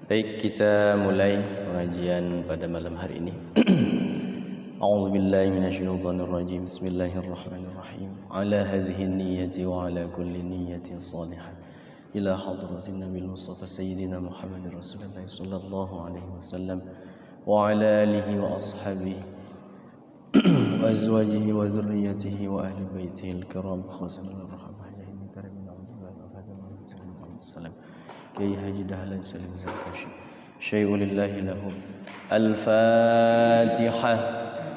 Baik, kita mulai pengajian pada malam hari ini. A'udzubillahi minasyaitonir rajim. Bismillahirrahmanirrahim. Ala hadhihi niyyati wa ala kulli niyyatin salihah. Ila hadratin Nabil Mustafa Sayyidina Muhammadir Rasulullah sallallahu alaihi wasallam wa ala alihi wa ashabihi wa azwajihi wa dhurriyyatihi wa ahli baitihi al-kiram khasatul rahmah jahil karamin wa fatimah sallallahu كي هجد أهلا سلم زكاشي شيء لله لهم الفاتحة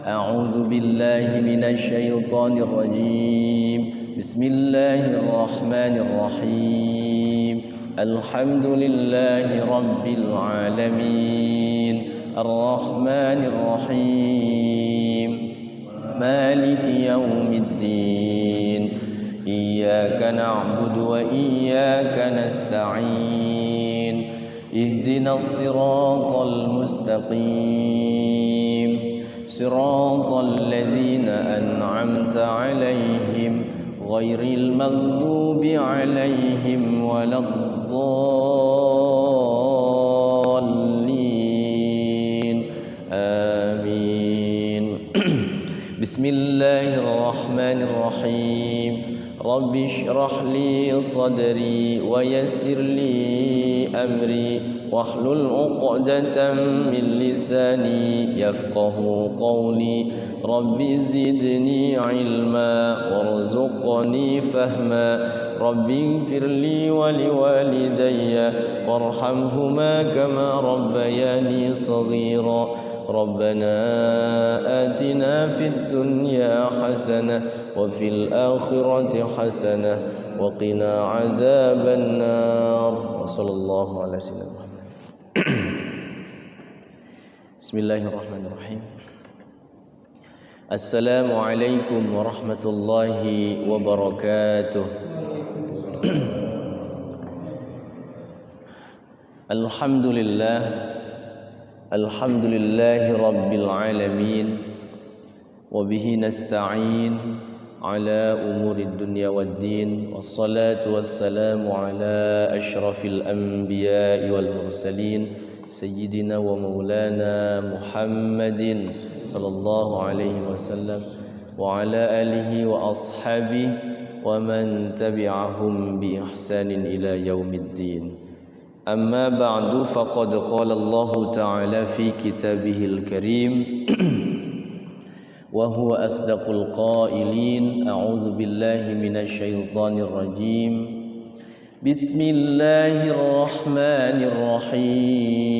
أعوذ بالله من الشيطان الرجيم بسم الله الرحمن الرحيم الحمد لله رب العالمين الرحمن الرحيم مالك يوم الدين إياك نعبد وإياك نستعين اهدنا الصراط المستقيم صراط الذين أنعمت عليهم غير المغضوب عليهم ولا الضالين آمين بسم الله الرحمن الرحيم رب اشرح لي صدري ويسر لي أمري واحلل عقدة من لساني يفقه قولي رب زدني علما وارزقني فهما رب اغفر لي ولوالدي وارحمهما كما ربياني صغيرا ربنا آتنا في الدنيا حسنة وفي الآخرة حسنة وقنا عذاب النار وصلى الله على سيدنا محمد بسم الله الرحمن الرحيم السلام عليكم ورحمة الله وبركاته الحمد لله الحمد لله رب العالمين وبه نستعين على أمور الدنيا والدين والصلاة والسلام على أشرف الأنبياء والمرسلين سيدنا ومولانا محمد صلى الله عليه وسلم وعلى آله وأصحابه ومن تبعهم بإحسان إلى يوم الدين أما بعد فقد قال الله تعالى في كتابه الكريم وهو أصدق القائلين أعوذ بالله من الشيطان الرجيم بسم الله الرحمن الرحيم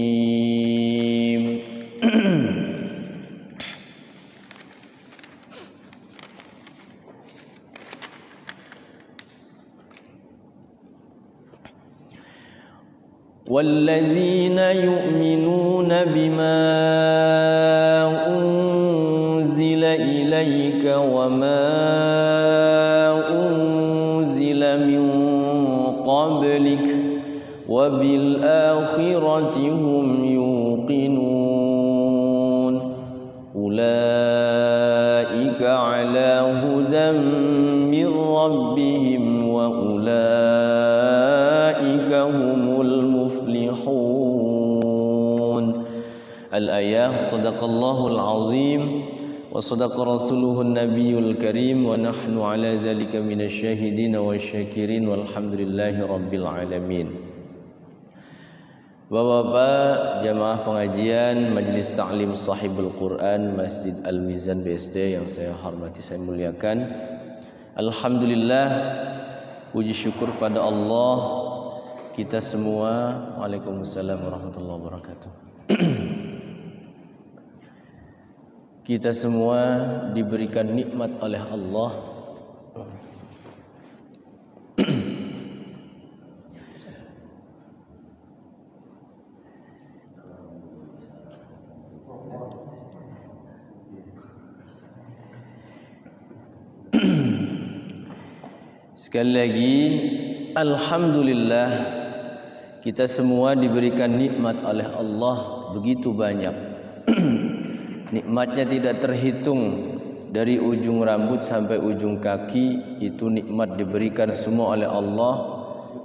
والذين يؤمنون بما أنزل إليك وما أنزل من قبلك وبالآخرة هم يوقنون أولئك على هدى من ربهم وأولئك هم المفلحون الآية صدق الله العظيم وصدق رسوله النبي الكريم ونحن على ذلك من الشاهدين والشاكرين والحمد لله رب العالمين. Bapak-bapak jamaah pengajian Majelis Ta'lim Shahibul Quran Masjid Al-Mizan BSD yang saya hormati, saya muliakan. Alhamdulillah, puji syukur pada Allah kita semua. Waalaikumsalam warahmatullahi wabarakatuh. Kita semua diberikan nikmat oleh Allah sekali lagi, alhamdulillah, kita semua diberikan nikmat oleh Allah begitu banyak. Nikmatnya tidak terhitung, dari ujung rambut sampai ujung kaki, itu nikmat diberikan semua oleh Allah.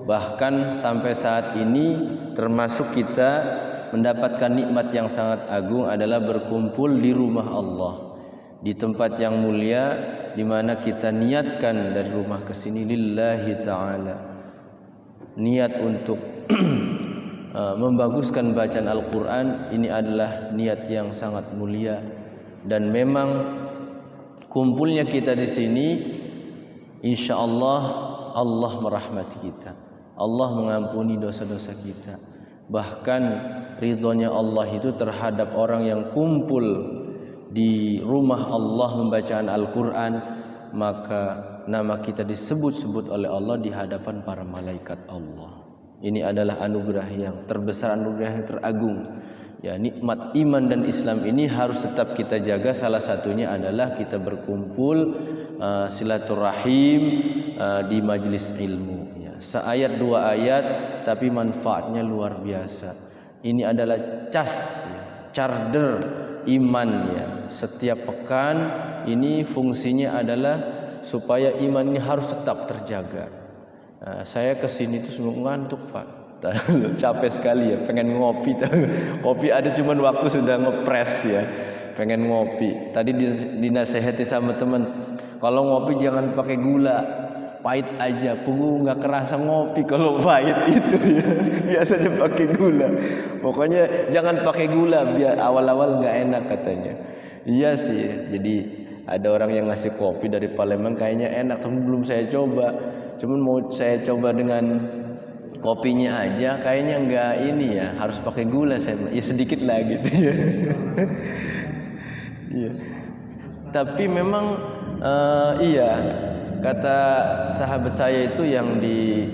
Bahkan sampai saat ini termasuk kita mendapatkan nikmat yang sangat agung adalah berkumpul di rumah Allah, di tempat yang mulia, di mana kita niatkan dari rumah ke sini lillahi ta'ala, niat untuk membaguskan bacaan Al-Quran. Ini adalah niat yang sangat mulia, dan memang kumpulnya kita di sini insya Allah Allah merahmati kita, Allah mengampuni dosa-dosa kita. Bahkan ridhonya Allah itu terhadap orang yang kumpul di rumah Allah membacaan Al-Quran, maka nama kita disebut-sebut oleh Allah di hadapan para malaikat Allah. Ini adalah anugerah yang terbesar, anugerah yang teragung. Ya, nikmat iman dan Islam ini harus tetap kita jaga. Salah satunya adalah kita berkumpul silaturahim di majelis ilmu. Ya, seayat dua ayat tapi manfaatnya luar biasa. Ini adalah charger iman ya. Setiap pekan ini fungsinya adalah supaya iman ini harus tetap terjaga. Saya kesini tuh semua ngantuk Pak, capek sekali ya, pengen ngopi. Kopi ada cuman waktu sudah ngepres ya, pengen ngopi. Tadi dinasehati sama teman, kalau ngopi jangan pakai gula, pahit aja, punggung nggak kerasa ngopi kalau pahit itu ya. Biasanya pakai gula. Pokoknya jangan pakai gula biar awal-awal nggak enak katanya. Iya sih, jadi ada orang yang ngasih kopi dari Palembang kayaknya enak, tapi belum saya coba. Cuman mau saya coba dengan kopinya aja kayaknya enggak ini ya, harus pakai gula saya. Ya sedikit lah gitu ya. Iya. Tapi memang iya, kata sahabat saya itu yang di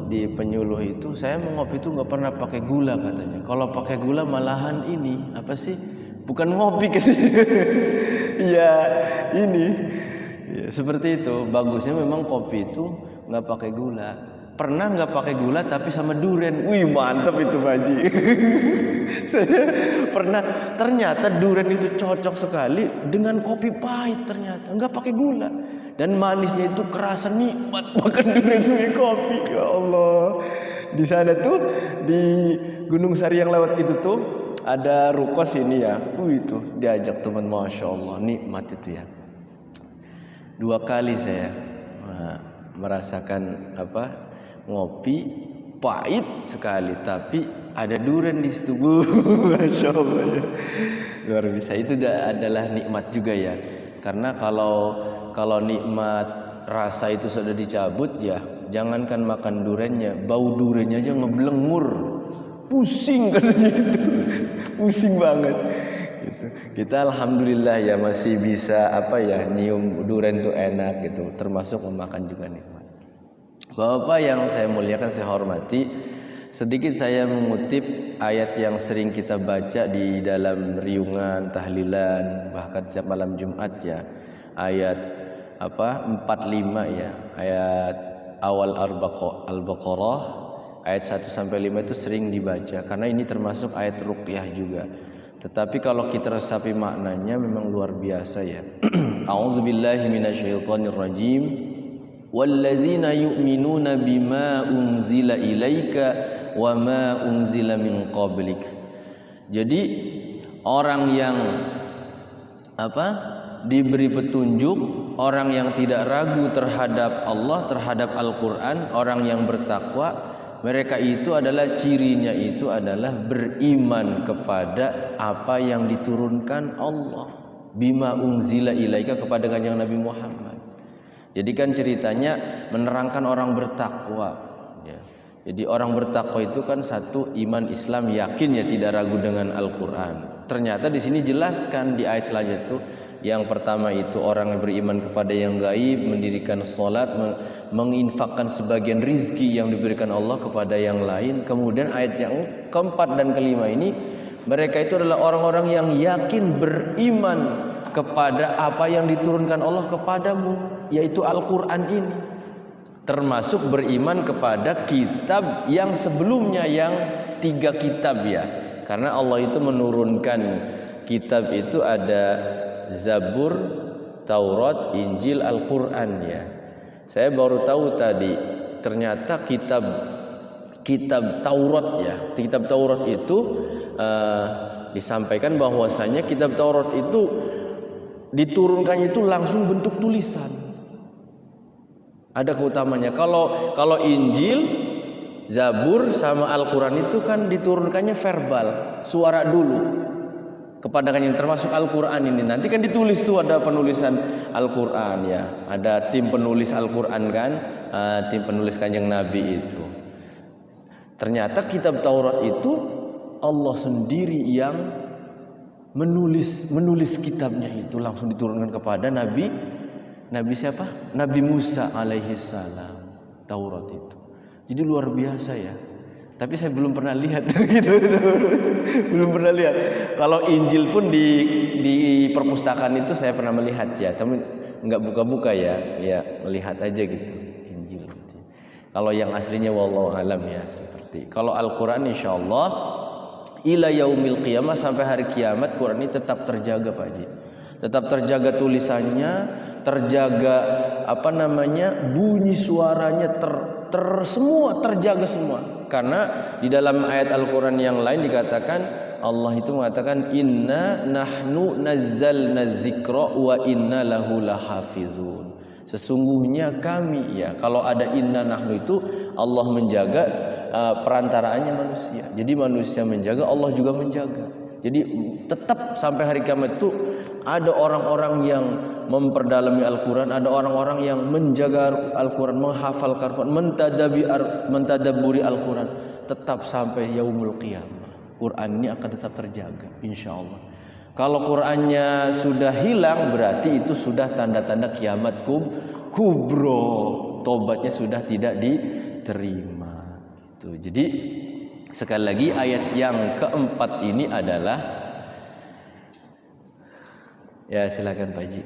di penyuluh itu, saya mau ngopi itu nggak pernah pakai gula katanya. Kalau pakai gula malahan ini bukan ngopi katanya. Iya, ini. Ya, seperti itu. Bagusnya memang kopi itu nggak pakai gula. Pernah nggak pakai gula tapi sama durian. Wih mantap itu Baji. Saya pernah, ternyata durian itu cocok sekali dengan kopi pahit, ternyata nggak pakai gula. Dan manisnya itu kerasa nikmat makan durian dengan kopi. Ya Allah. Di sana tuh di Gunung Sari yang lewat itu tuh ada rukos ini ya. Itu diajak teman, masya Allah nikmat itu ya. 2 kali saya merasakan ngopi pahit sekali, tapi ada durian di situ. Masya Allah ya. Luar biasa. Itu adalah nikmat juga ya. Karena kalau nikmat rasa itu sudah dicabut ya, jangankan makan duriannya, bau duriannya aja ngeblengur, pusing katanya itu, pusing banget. Kita alhamdulillah ya masih bisa nyium durian itu enak gitu, termasuk memakan juga nikmat. Bapak yang saya muliakan, saya hormati, sedikit saya mengutip ayat yang sering kita baca di dalam riungan, tahlilan, bahkan setiap malam Jumat ya. Ayat 45 ya, ayat awal Al-Baqarah ayat 1 sampai 5 itu sering dibaca karena ini termasuk ayat ruqyah juga. Tetapi kalau kita resapi maknanya memang luar biasa ya. A'udzubillahi minasyaitonirrajim. Walladzina yu'minuna bima unzila ilaika wa ma unzila min qablik. Jadi orang yang diberi petunjuk, orang yang tidak ragu terhadap Allah, terhadap Al-Qur'an, orang yang bertakwa, mereka itu adalah cirinya itu adalah beriman kepada apa yang diturunkan Allah, bima unzila ilaika, kepada kanjeng Nabi Muhammad. Jadi kan ceritanya menerangkan orang bertakwa ya. Jadi orang bertakwa itu kan satu, iman Islam, yakin ya, tidak ragu dengan Al-Qur'an. Ternyata di sini jelaskan di ayat selanjutnya itu, yang pertama itu orang yang beriman kepada yang gaib, mendirikan sholat, menginfakkan sebagian rizki yang diberikan Allah kepada yang lain. Kemudian ayat yang keempat dan kelima ini, mereka itu adalah orang-orang yang yakin beriman kepada apa yang diturunkan Allah kepadamu, yaitu Al-Quran ini. Termasuk beriman kepada kitab yang sebelumnya, yang 3 kitab ya. Karena Allah itu menurunkan kitab itu ada Zabur, Taurat, Injil, Al-Quran ya. Saya baru tahu tadi ternyata kitab Taurat ya, kitab Taurat itu disampaikan bahwasanya kitab Taurat itu diturunkannya itu langsung bentuk tulisan. Ada keutamanya. Kalau Injil, Zabur sama Al-Quran itu kan diturunkannya verbal, suara dulu kepada yang termasuk Al-Quran ini. Nanti kan ditulis tuh, ada penulisan Al-Quran ya, ada tim penulis Al-Quran kan, tim penulis Kanjeng Nabi itu. Ternyata kitab Taurat itu Allah sendiri yang menulis kitabnya itu, langsung diturunkan kepada Nabi siapa? Nabi Musa alaihi salam, Taurat itu. Jadi luar biasa ya. Tapi saya belum pernah lihat gitu. Belum pernah lihat. Kalau Injil pun di perpustakaan itu saya pernah melihat ya, tapi enggak buka-buka ya. Ya, melihat aja gitu Injil gitu. Kalau yang aslinya wallahu alam ya seperti. Kalau Al-Qur'an insyaallah ila yaumil qiyamah, sampai hari kiamat Quran ini tetap terjaga Pak Haji. Tetap terjaga tulisannya, terjaga bunyi suaranya, semua terjaga semua. Karena di dalam ayat Al-Quran yang lain dikatakan, Allah itu mengatakan inna nahnu nazzalna dzikra wa inna lahu lahafizun. Sesungguhnya kami ya, kalau ada inna nahnu itu Allah menjaga perantaraannya manusia. Jadi manusia menjaga, Allah juga menjaga. Jadi tetap sampai hari kiamat itu ada orang-orang yang memperdalami Al-Quran, ada orang-orang yang menjaga Al-Quran, menghafal Al-Quran, mentadabburi Al-Quran, tetap sampai yaumul qiyamah. Quran ini akan tetap terjaga, insya Allah. Kalau Qurannya sudah hilang, berarti itu sudah tanda-tanda kiamat kubro, tobatnya sudah tidak diterima. Tuh, jadi sekali lagi ayat yang keempat ini adalah, ya silakan Pak Haji.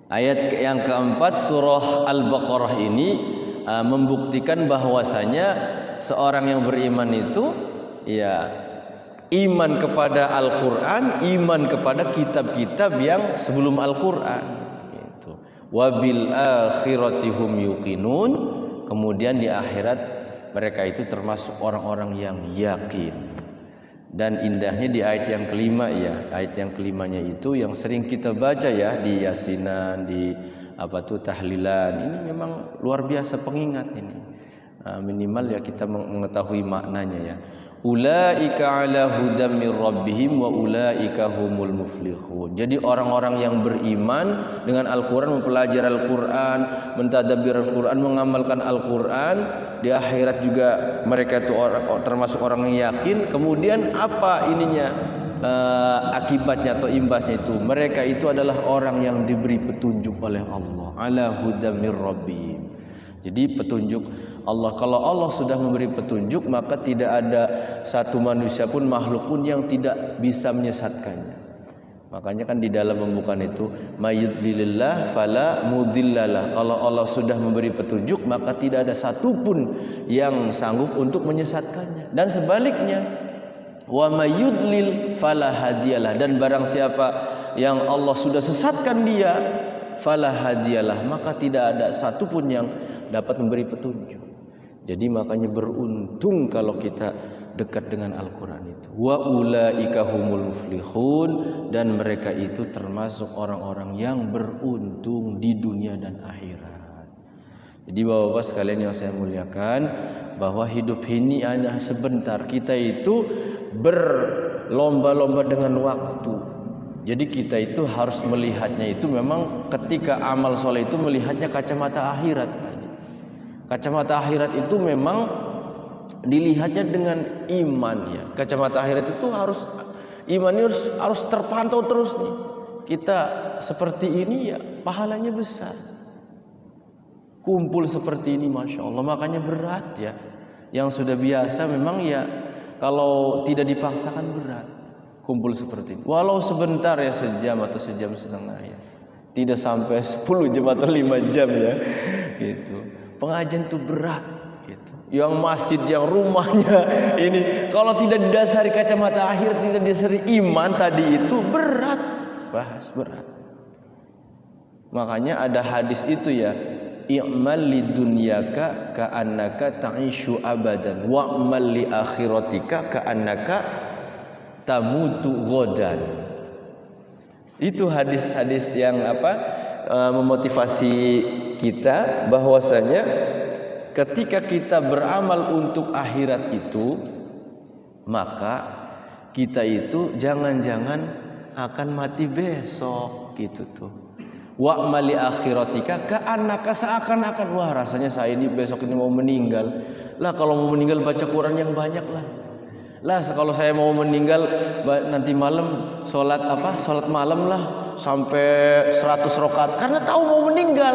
Ayat yang keempat surah Al-Baqarah ini membuktikan bahwasanya seorang yang beriman itu ya iman kepada Al-Quran, iman kepada kitab-kitab yang sebelum Al-Quran gitu. Wabil akhirati hum yuqinun, kemudian di akhirat mereka itu termasuk orang-orang yang yakin. Dan indahnya di ayat yang kelima ya, ayat yang kelimanya itu yang sering kita baca ya di Yasinan, di tahlilan, ini memang luar biasa pengingat ini. Minimal ya kita mengetahui maknanya ya. Ulaika ala hudam mir rabbihim wa ulaika humul muflihun. Jadi orang-orang yang beriman dengan Al-Quran, mempelajari Al-Quran, mentadabbir Al-Quran, mengamalkan Al-Quran, di akhirat juga mereka itu termasuk orang yang yakin. Kemudian apa ininya akibatnya atau imbasnya itu, mereka itu adalah orang yang diberi petunjuk oleh Allah, ala hudam mir rabbihim. Jadi petunjuk Allah, kalau Allah sudah memberi petunjuk, maka tidak ada satu manusia pun, makhluk pun yang tidak bisa menyesatkannya. Makanya kan di dalam pembukaan itu, mayyudlilillah fala mudillalah. Kalau Allah sudah memberi petunjuk, maka tidak ada satu pun yang sanggup untuk menyesatkannya. Dan sebaliknya, wa mayyudlil fala hadiyalah. Dan barang siapa yang Allah sudah sesatkan dia, fala hadiyalah, maka tidak ada satu pun yang dapat memberi petunjuk. Jadi makanya beruntung kalau kita dekat dengan Al-Quran itu. Wa ulaika humul muflihun, dan mereka itu termasuk orang-orang yang beruntung di dunia dan akhirat. Jadi bapak-bapak sekalian yang saya muliakan, bahwa hidup ini hanya sebentar. Kita itu berlomba-lomba dengan waktu. Jadi kita itu harus melihatnya itu memang ketika amal soleh itu melihatnya kacamata akhirat. Kacamata akhirat itu memang dilihatnya dengan iman ya. Kacamata akhirat itu harus iman ini harus terpantau terus nih. Kita seperti ini ya pahalanya besar. Kumpul seperti ini masya Allah, makanya berat ya. Yang sudah biasa memang ya kalau tidak dipaksakan berat. Kumpul seperti ini. Walau sebentar ya, sejam atau sejam setengah ya. Tidak sampai 10 jam atau 5 jam ya. Gitu. Pengajian itu berat gitu. yang masjid, yang rumahnya ini, kalau tidak didasari kacamata akhirat, tidak didasari iman tadi itu berat, berat. Makanya ada hadis itu ya, i'mal lidunyaka ka'annaka ta'ishu abadan wa'mal li akhiratika ka'annaka tamutu ghadan. Itu hadis-hadis yang memotivasi kita bahwasanya ketika kita beramal untuk akhirat itu, maka kita itu jangan-jangan akan mati besok gitu tuh. Wa mali akhiratika ka'annaka, seakan-akan wah rasanya saya ini besok ini mau meninggal. Lah kalau mau meninggal baca Quran yang banyak lah. Lah kalau saya mau meninggal nanti malam salat malam lah sampai 100 rakaat karena tahu mau meninggal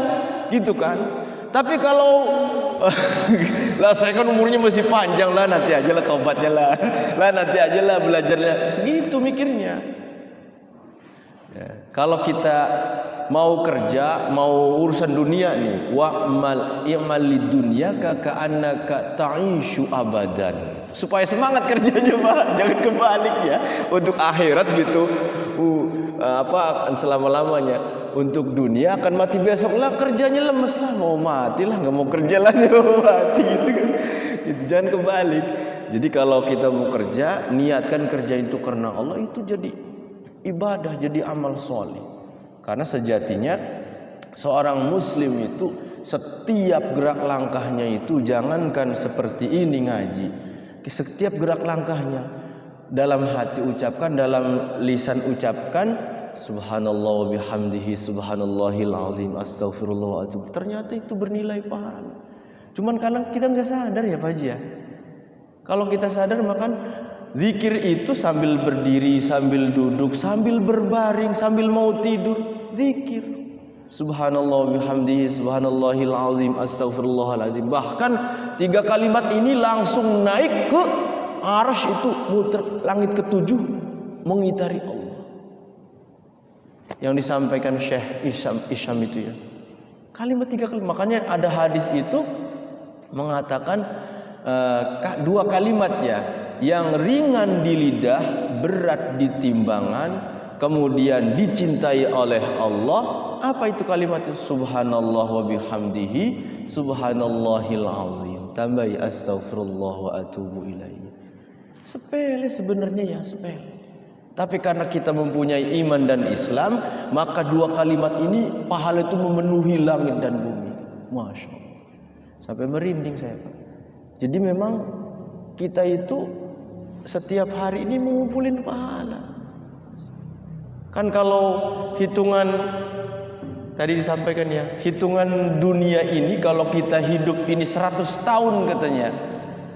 gitu kan. Tapi kalau lah saya kan umurnya masih panjang lah, nanti aja lah tobatnya lah. Lah nanti aja lah belajarnya. Segitu mikirnya. Ya, kalau kita mau kerja, mau urusan dunia nih, wa'mal lidunyaka ka'annaka ta'ishu abadan. Supaya semangat kerjanya, Pak. Jangan kebalik ya. Untuk akhirat gitu. Selama-lamanya. Untuk dunia akan mati besok lah, kerjanya lemes lah, mau mati lah, nggak mau kerja lah, mau mati gitu kan. Gitu, jangan kebalik. Jadi kalau kita mau kerja, niatkan kerja itu karena Allah, itu jadi ibadah, jadi amal soleh. Karena sejatinya seorang muslim itu setiap gerak langkahnya itu, jangankan seperti ini ngaji, setiap gerak langkahnya dalam hati ucapkan, dalam lisan ucapkan subhanallah wa bihamdihi subhanallahil azim astaghfirullah wa atubu. Ternyata itu bernilai pahala. Cuman kadang kita nggak sadar ya Pak Haji ya. Kalau kita sadar, maka zikir itu sambil berdiri, sambil duduk, sambil berbaring, sambil mau tidur, zikir. Subhanallah bihamdihi subhanallahil azim astaghfirullahaladzim. Bahkan 3 kalimat ini langsung naik ke arsy, itu muter langit ke-7 mengitari Allah. Yang disampaikan Syekh Isyam itu ya. Kalimat 3 kalimat. Makanya ada hadis itu mengatakan 2 kalimat ya, yang ringan di lidah, berat di timbangan, kemudian dicintai oleh Allah. Apa itu kalimat itu? Subhanallah wa bihamdihi subhanallahil azim. Tambahi astaghfirullah wa atubu ilaihi. Sepele sebenarnya ya, sepele. Tapi karena kita mempunyai iman dan Islam, maka 2 kalimat ini pahala itu memenuhi langit dan bumi. Masya Allah. Sampai merinding saya Pak. Jadi memang kita itu setiap hari ini mengumpulin pahala. Kan kalau hitungan tadi disampaikan ya, hitungan dunia ini kalau kita hidup ini 100 tahun katanya.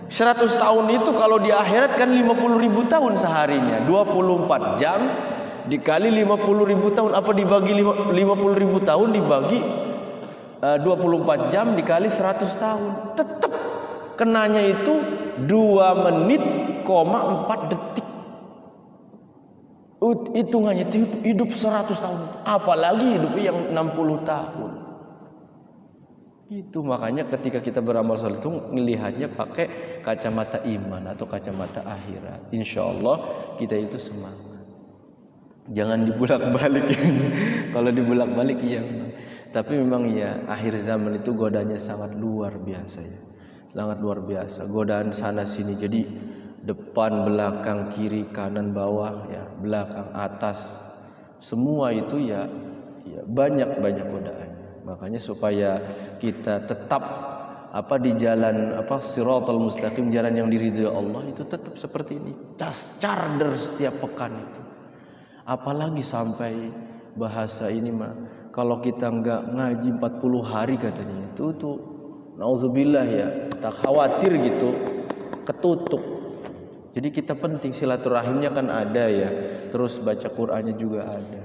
100 tahun itu kalau di akhirat kan 50.000 tahun seharinya. 24 jam dikali 50.000 tahun, apa dibagi 50.000 tahun dibagi 24 jam dikali 100 tahun. Tetap kenanya itu 2 menit, 4 detik. Hitungannya itu hidup 100 tahun. Apalagi hidup yang 60 tahun. Itu makanya ketika kita beramal saleh itu melihatnya pakai kacamata iman atau kacamata akhirat. Insya Allah kita itu semangat. Jangan dibulak-balik. Kalau dibulak-balik iya. Tapi memang ya akhir zaman itu godanya sangat luar biasa ya. Sangat luar biasa. Godaan sana sini. Jadi depan, belakang, kiri, kanan, bawah, ya, belakang, atas, semua itu ya banyak godaan. Makanya supaya kita tetap di jalan siratal mustaqim, jalan yang diridhoi Allah, itu tetap seperti ini. Charder setiap pekan itu. Apalagi sampai bahasa ini mah, kalau kita enggak ngaji 40 hari katanya, itu tuh nauzubillah ya, tak khawatir gitu ketutup. Jadi kita penting silaturahimnya kan ada ya, terus baca Qur'annya juga ada.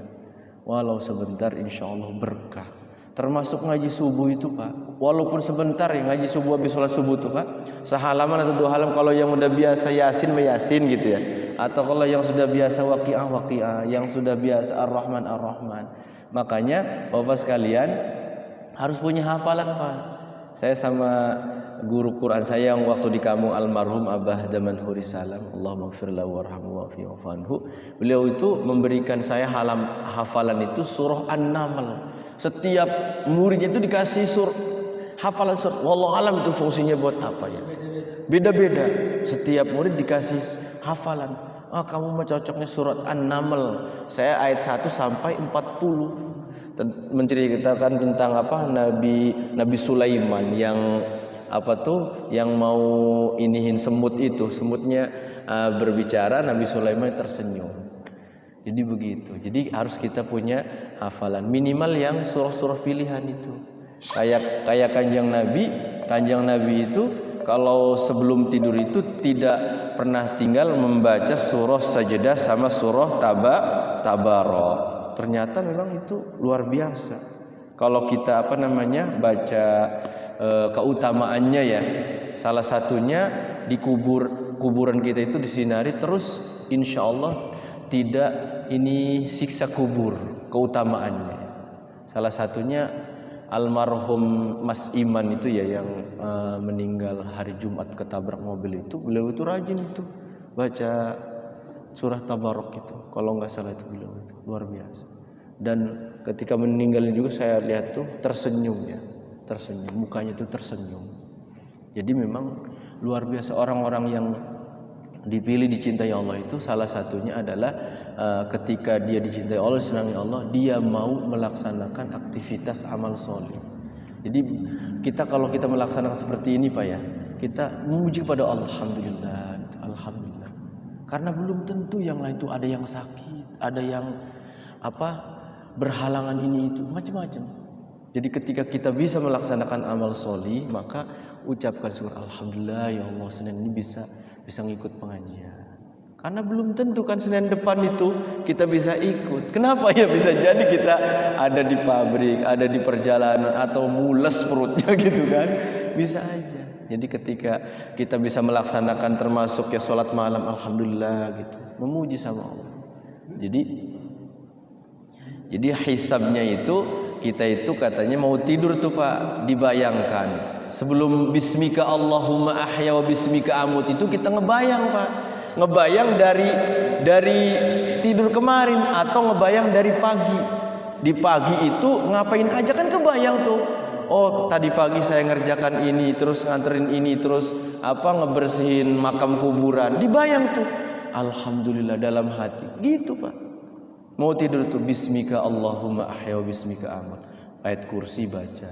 Walau sebentar insya Allah berkah. Termasuk ngaji subuh itu Pak, walaupun sebentar ya, ngaji subuh habis sholat subuh tuh Pak, sehalaman atau 2 halaman. Kalau yang udah biasa yasin gitu ya, atau kalau yang sudah biasa waqi'ah, yang sudah biasa ar-Rahman. Makanya Bapak sekalian harus punya hafalan Pak. Saya sama guru Quran saya yang waktu di kampung almarhum Abah Daman Huri Salam, Allahumma ighfir lahu warhamhu wa'fu anhu. Beliau itu memberikan saya hafalan itu surah An-Naml. Setiap muridnya itu dikasih hafalan surah. Wallahu alam itu fungsinya buat apa ya? Beda-beda. Setiap murid dikasih hafalan. Kamu mau cocoknya surat An-Naml. Saya ayat 1 sampai 40. Menceritakan tentang Nabi Sulaiman yang yang mau inihin semut itu. Semutnya berbicara, Nabi Sulaiman tersenyum. Jadi begitu. Jadi harus kita punya hafalan minimal yang surah-surah pilihan itu. Kayak Kanjeng Nabi itu kalau sebelum tidur itu tidak pernah tinggal membaca surah Sajdah sama surah Tabarok. Ternyata memang itu luar biasa. Kalau kita baca keutamaannya ya, salah satunya di kuburan kita itu disinari terus, insya Allah tidak siksa kubur, keutamaannya. Salah satunya almarhum Mas Iman itu ya yang meninggal hari Jumat ketabrak mobil itu, beliau itu rajin itu baca surah Tabarok itu, kalau nggak salah itu beliau itu luar biasa. Dan ketika meninggalnya juga saya lihat tuh tersenyum, mukanya itu tersenyum. Jadi memang luar biasa orang-orang yang dipilih dicintai Allah itu salah satunya adalah ketika dia dicintai Allah, disenangi Allah, dia mau melaksanakan aktivitas amal soleh. Jadi kalau kita melaksanakan seperti ini Pak ya, kita memuji pada Allah, alhamdulillah. Karena belum tentu yang lain itu ada yang sakit, ada yang berhalangan ini itu, macam-macam. Jadi ketika kita bisa melaksanakan amal soleh, maka ucapkan syukur, alhamdulillah ya Allah, Senin ini bisa ngikut pengajian. Karena belum tentu kan Senin depan itu kita bisa ikut. Kenapa ya? Bisa jadi kita ada di pabrik, ada di perjalanan, atau mules perutnya gitu kan. Bisa aja. Jadi ketika kita bisa melaksanakan termasuk ya sholat malam, alhamdulillah gitu, memuji sama Allah. Jadi hisabnya itu, kita itu katanya mau tidur tuh Pak, dibayangkan sebelum bismika Allahumma ahya wa bismika amut itu kita ngebayang Pak, ngebayang dari tidur kemarin atau ngebayang dari pagi. Di pagi itu ngapain aja kan kebayang tuh. Oh tadi pagi saya ngerjakan ini, terus nganterin ini, terus ngebersihin makam kuburan, dibayang tuh. Alhamdulillah dalam hati, gitu Pak. Mau tidur tuh bismika Allahumma ahya wa bismika amut, ayat kursi baca,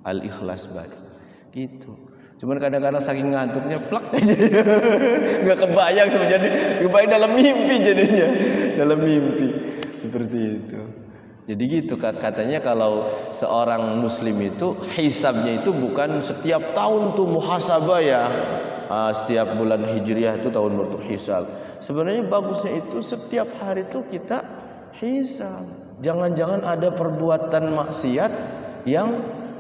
al-ikhlas baca, gitu. Cuman kadang-kadang saking ngantuknya plak aja, nggak kebayang sama, jadi kebayang dalam mimpi jadinya, dalam mimpi seperti itu. Jadi gitu katanya kalau seorang muslim itu hisabnya itu bukan setiap tahun tuh muhasabah ya, setiap bulan hijriah itu tahun berhisab. Sebenarnya bagusnya itu setiap hari itu kita hisab. Jangan-jangan ada perbuatan maksiat yang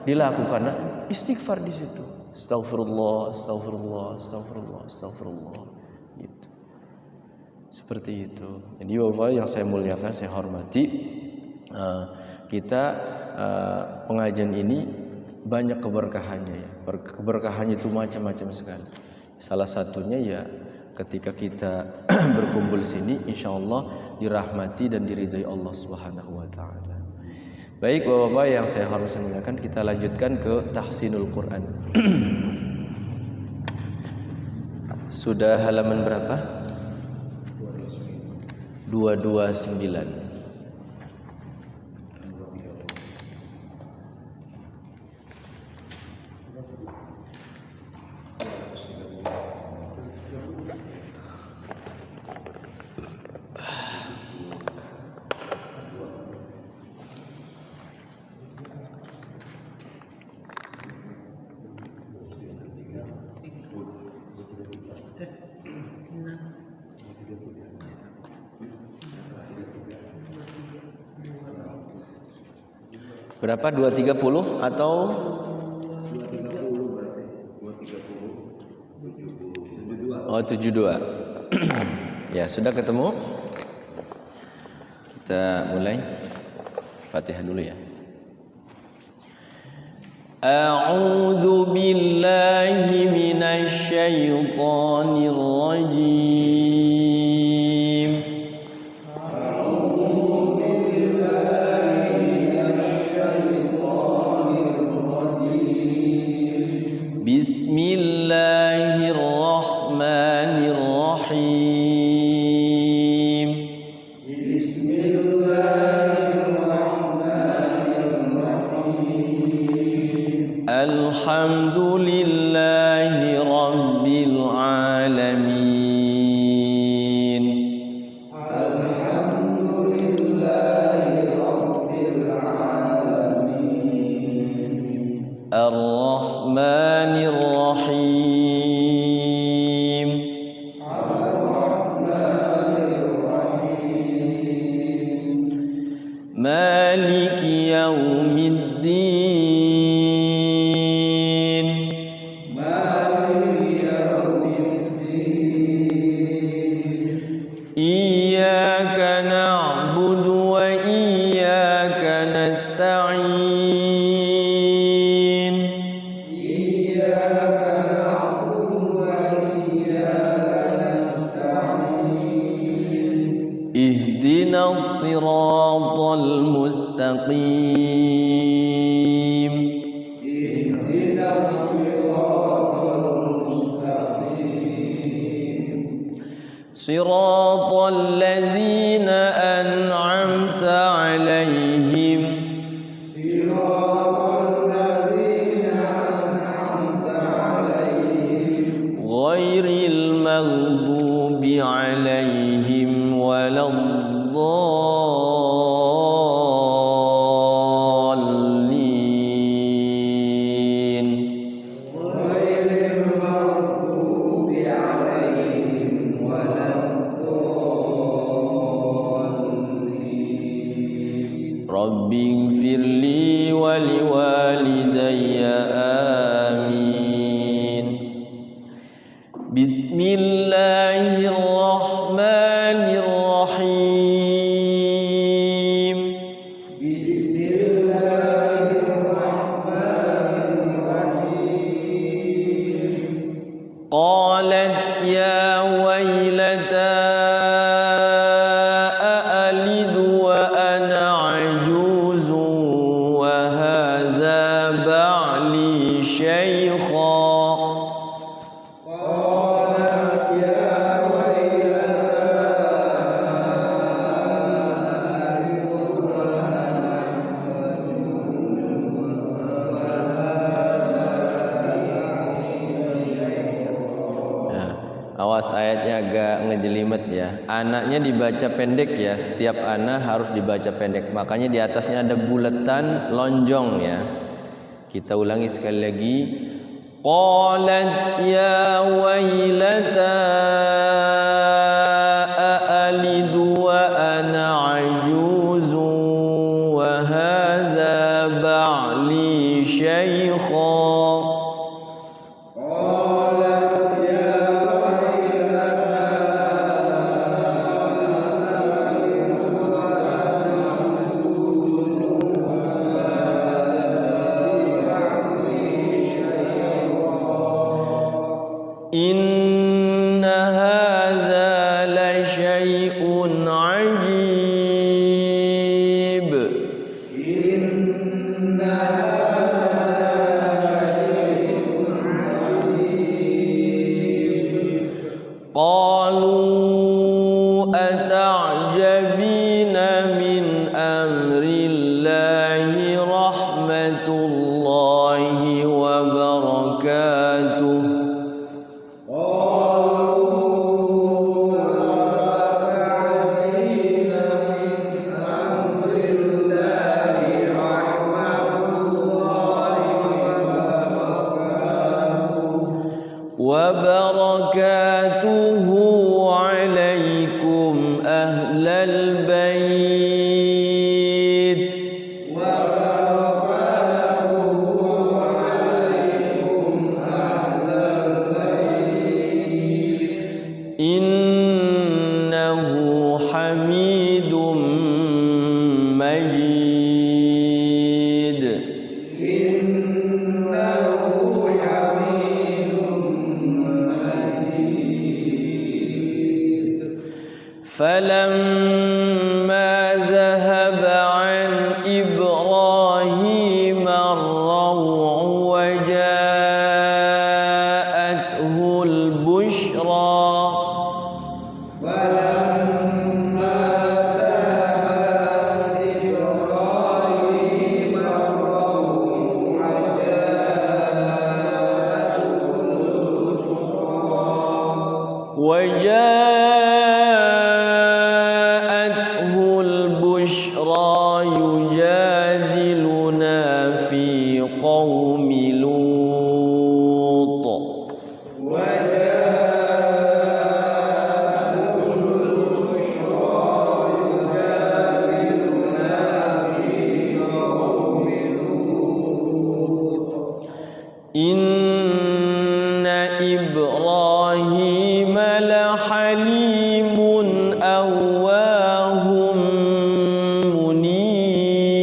dilakukan, nah, istighfar di situ. Astagfirullah, astagfirullah, astagfirullah, astagfirullah. Gitu. Seperti itu. Jadi Bapak yang saya muliakan, saya hormati, kita pengajian ini banyak keberkahannya ya. Keberkahannya itu macam-macam sekali. Salah satunya ya ketika kita berkumpul di sini, insya Allah dirahmati dan diridhai Allah Subhanahu wa taala. Baik Bapak-bapak yang saya harus muliakan, kita lanjutkan ke tahsinul Quran. Sudah halaman berapa? 229. Berapa? 230 atau 230 berarti 230 oh 72. Ya, sudah ketemu. Kita mulai Fatihah dulu ya. أعوذ بالله من الشيطان الرجيم بسم الله الرحمن الرحيم بسم الله الرحمن الرحيم الحمد لله رب العالمين الحمد لله رب العالمين الرحمن الرحيم الرحمن الرحيم مالك يوم الدين مالك يوم الدين إياك نعبد وإياك نستعين إياك نعبد وإياك نستعين اهدنا الصراط المستقيم اهدنا الصراط المستقيم صراط الذين أنعمت عليهم صراط الذين أنعمت عليهم غير المغضوب عليهم ولا الضالين غير المغضوب عليهم ولا الضالين رب اغفر لي ولوالدي آمين بسم الله الرحمن الرحيم بسم الله الرحمن الرحيم قالت يا ويلتى أألد وأنا عجوز وهذا بعلي شيخا Awas ayatnya agak ngejelimet ya. Anaknya dibaca pendek ya. Setiap anak harus dibaca pendek. Makanya di atasnya ada bulatan lonjong ya. Kita ulangi sekali lagi. Qalat ya wailata a'alidu wa ana ajuzu wa hadha ba'li shaykha. إن هذا لشيء عجيب إن هذا لشيء عجيب قالوا أتعجبين من أمر الله رحمة الله وبركاته وبركاته عليكم أهل البيت وبركاته عليكم أهل البيت إنه حميد مجيد إنه فلما ذهب عن إبراهيم الروع وجاءته البشرى يجادلنا في قوم لوط إن إبراهيم لحليم أواه منيب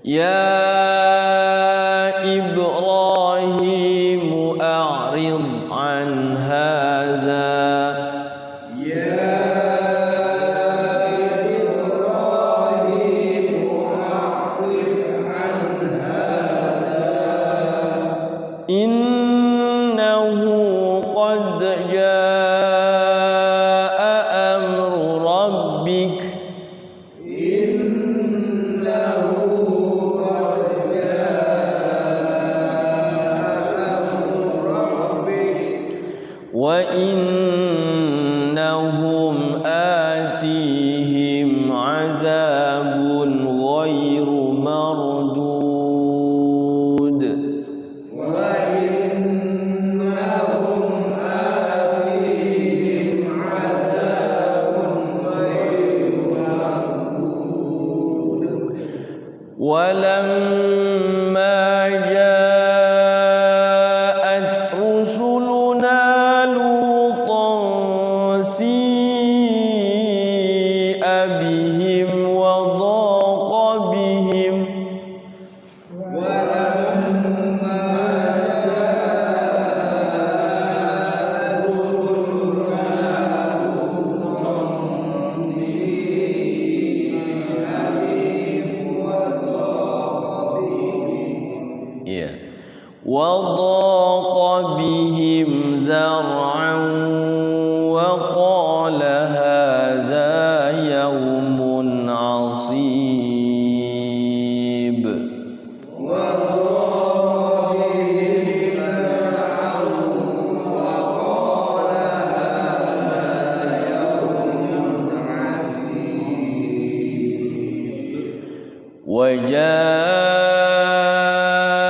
يا إبراهيم أعرض عن هذا إنه قد جاء أمر ربك وإنهم آتيهم عذاب غير مردود ولما جاءت رسلنا لوطا سيء بهم وضاق بهم وضاق بهم ذرعا وقال هذا يوم عصيب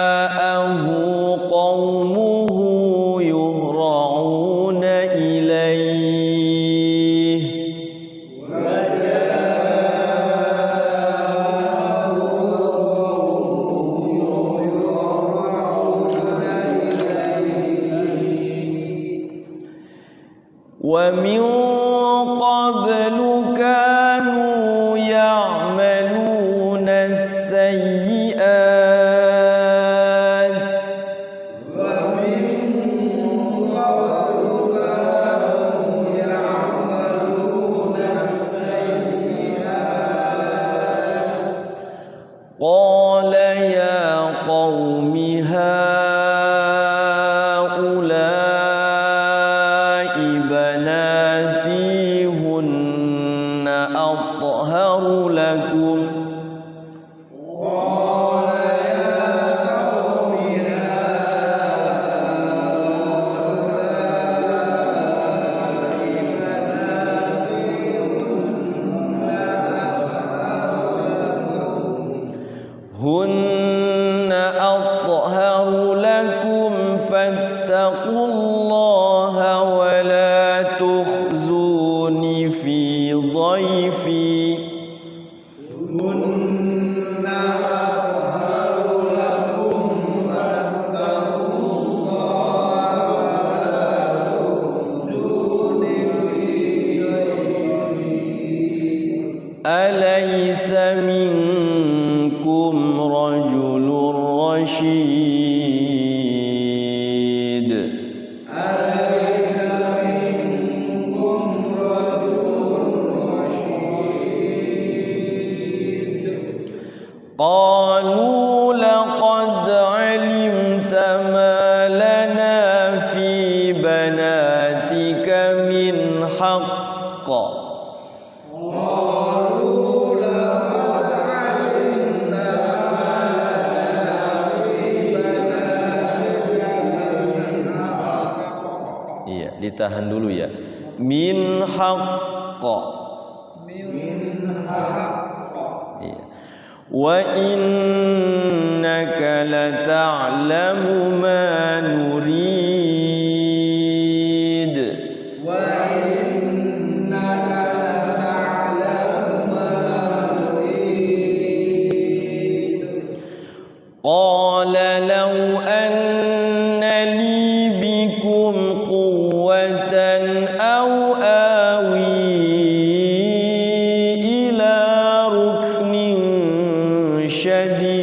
وجاءه قومه يهرعون إليه ومن قبل كانوا يعملون السيئات قال يا قوم هؤلاء بناتي هن أطهر لكم هن أطهر لكم فاتقوا الله ولا تخزون في ضيفي هن أطهر لكم فاتقوا الله ولا تخزون في ضيفي ditahan dulu ya. Min haqqa. Iya. Wa innaka lata'lamu ma nurid. Wa innaka lata'lamu ma nurid. Qala law anna li bikum quwwatan aw awi ila ruknin syadid.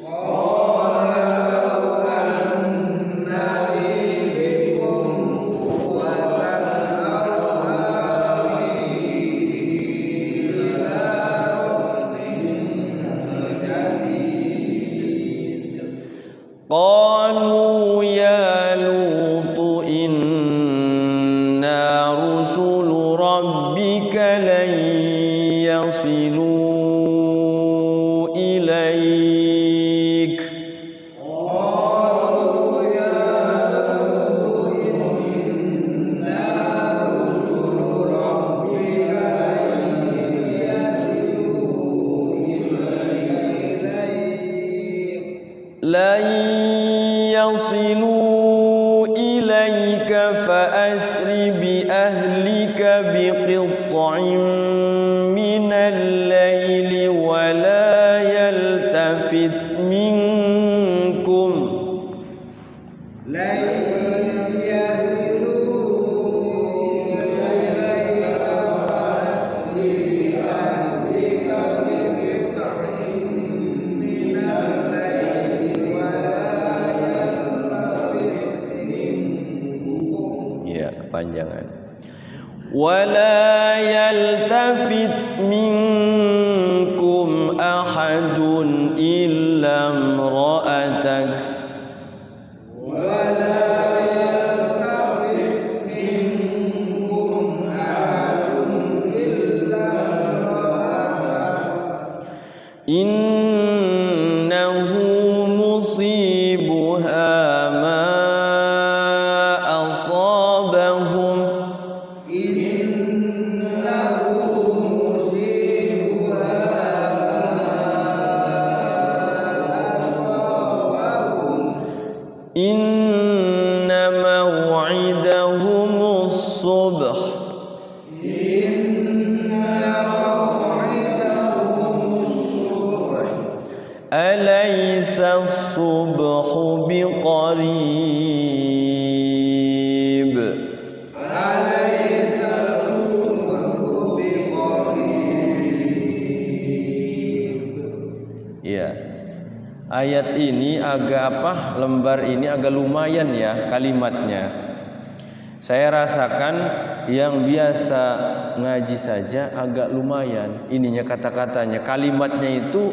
Qala law anna li bikum quwwatan aw awi ila ruknin syadid. Qalu ya Lutu inna rusulu rabbika lan yasilu ilaik. Qalu ya Lutu inna rusulu rabbika lan yasilu ilaik. Lan yasilu ilaika fa asri bi ahlika biqit'in minal laili wa la yaltafit minkum Lan yasilu ilaika fasri bi ahlika biqit'in minal laili wa la yaltafit minkum. ya kepanjangan wala yaltafit minkum ahadun illa imra'atak Wa la yaltafit minkum ahadun illa imra'atak. innahu musibuha ma asabahum Innahu musibuha inna maw'idahumus subh Inna maw'idahumus subh. alaysa as-subhu biqarib. Alaysa subhu biqarib. Ya, ayat ini agak lembar ini agak lumayan ya kalimatnya. Saya rasakan yang biasa ngaji saja agak lumayan ininya kata-katanya. Kalimatnya itu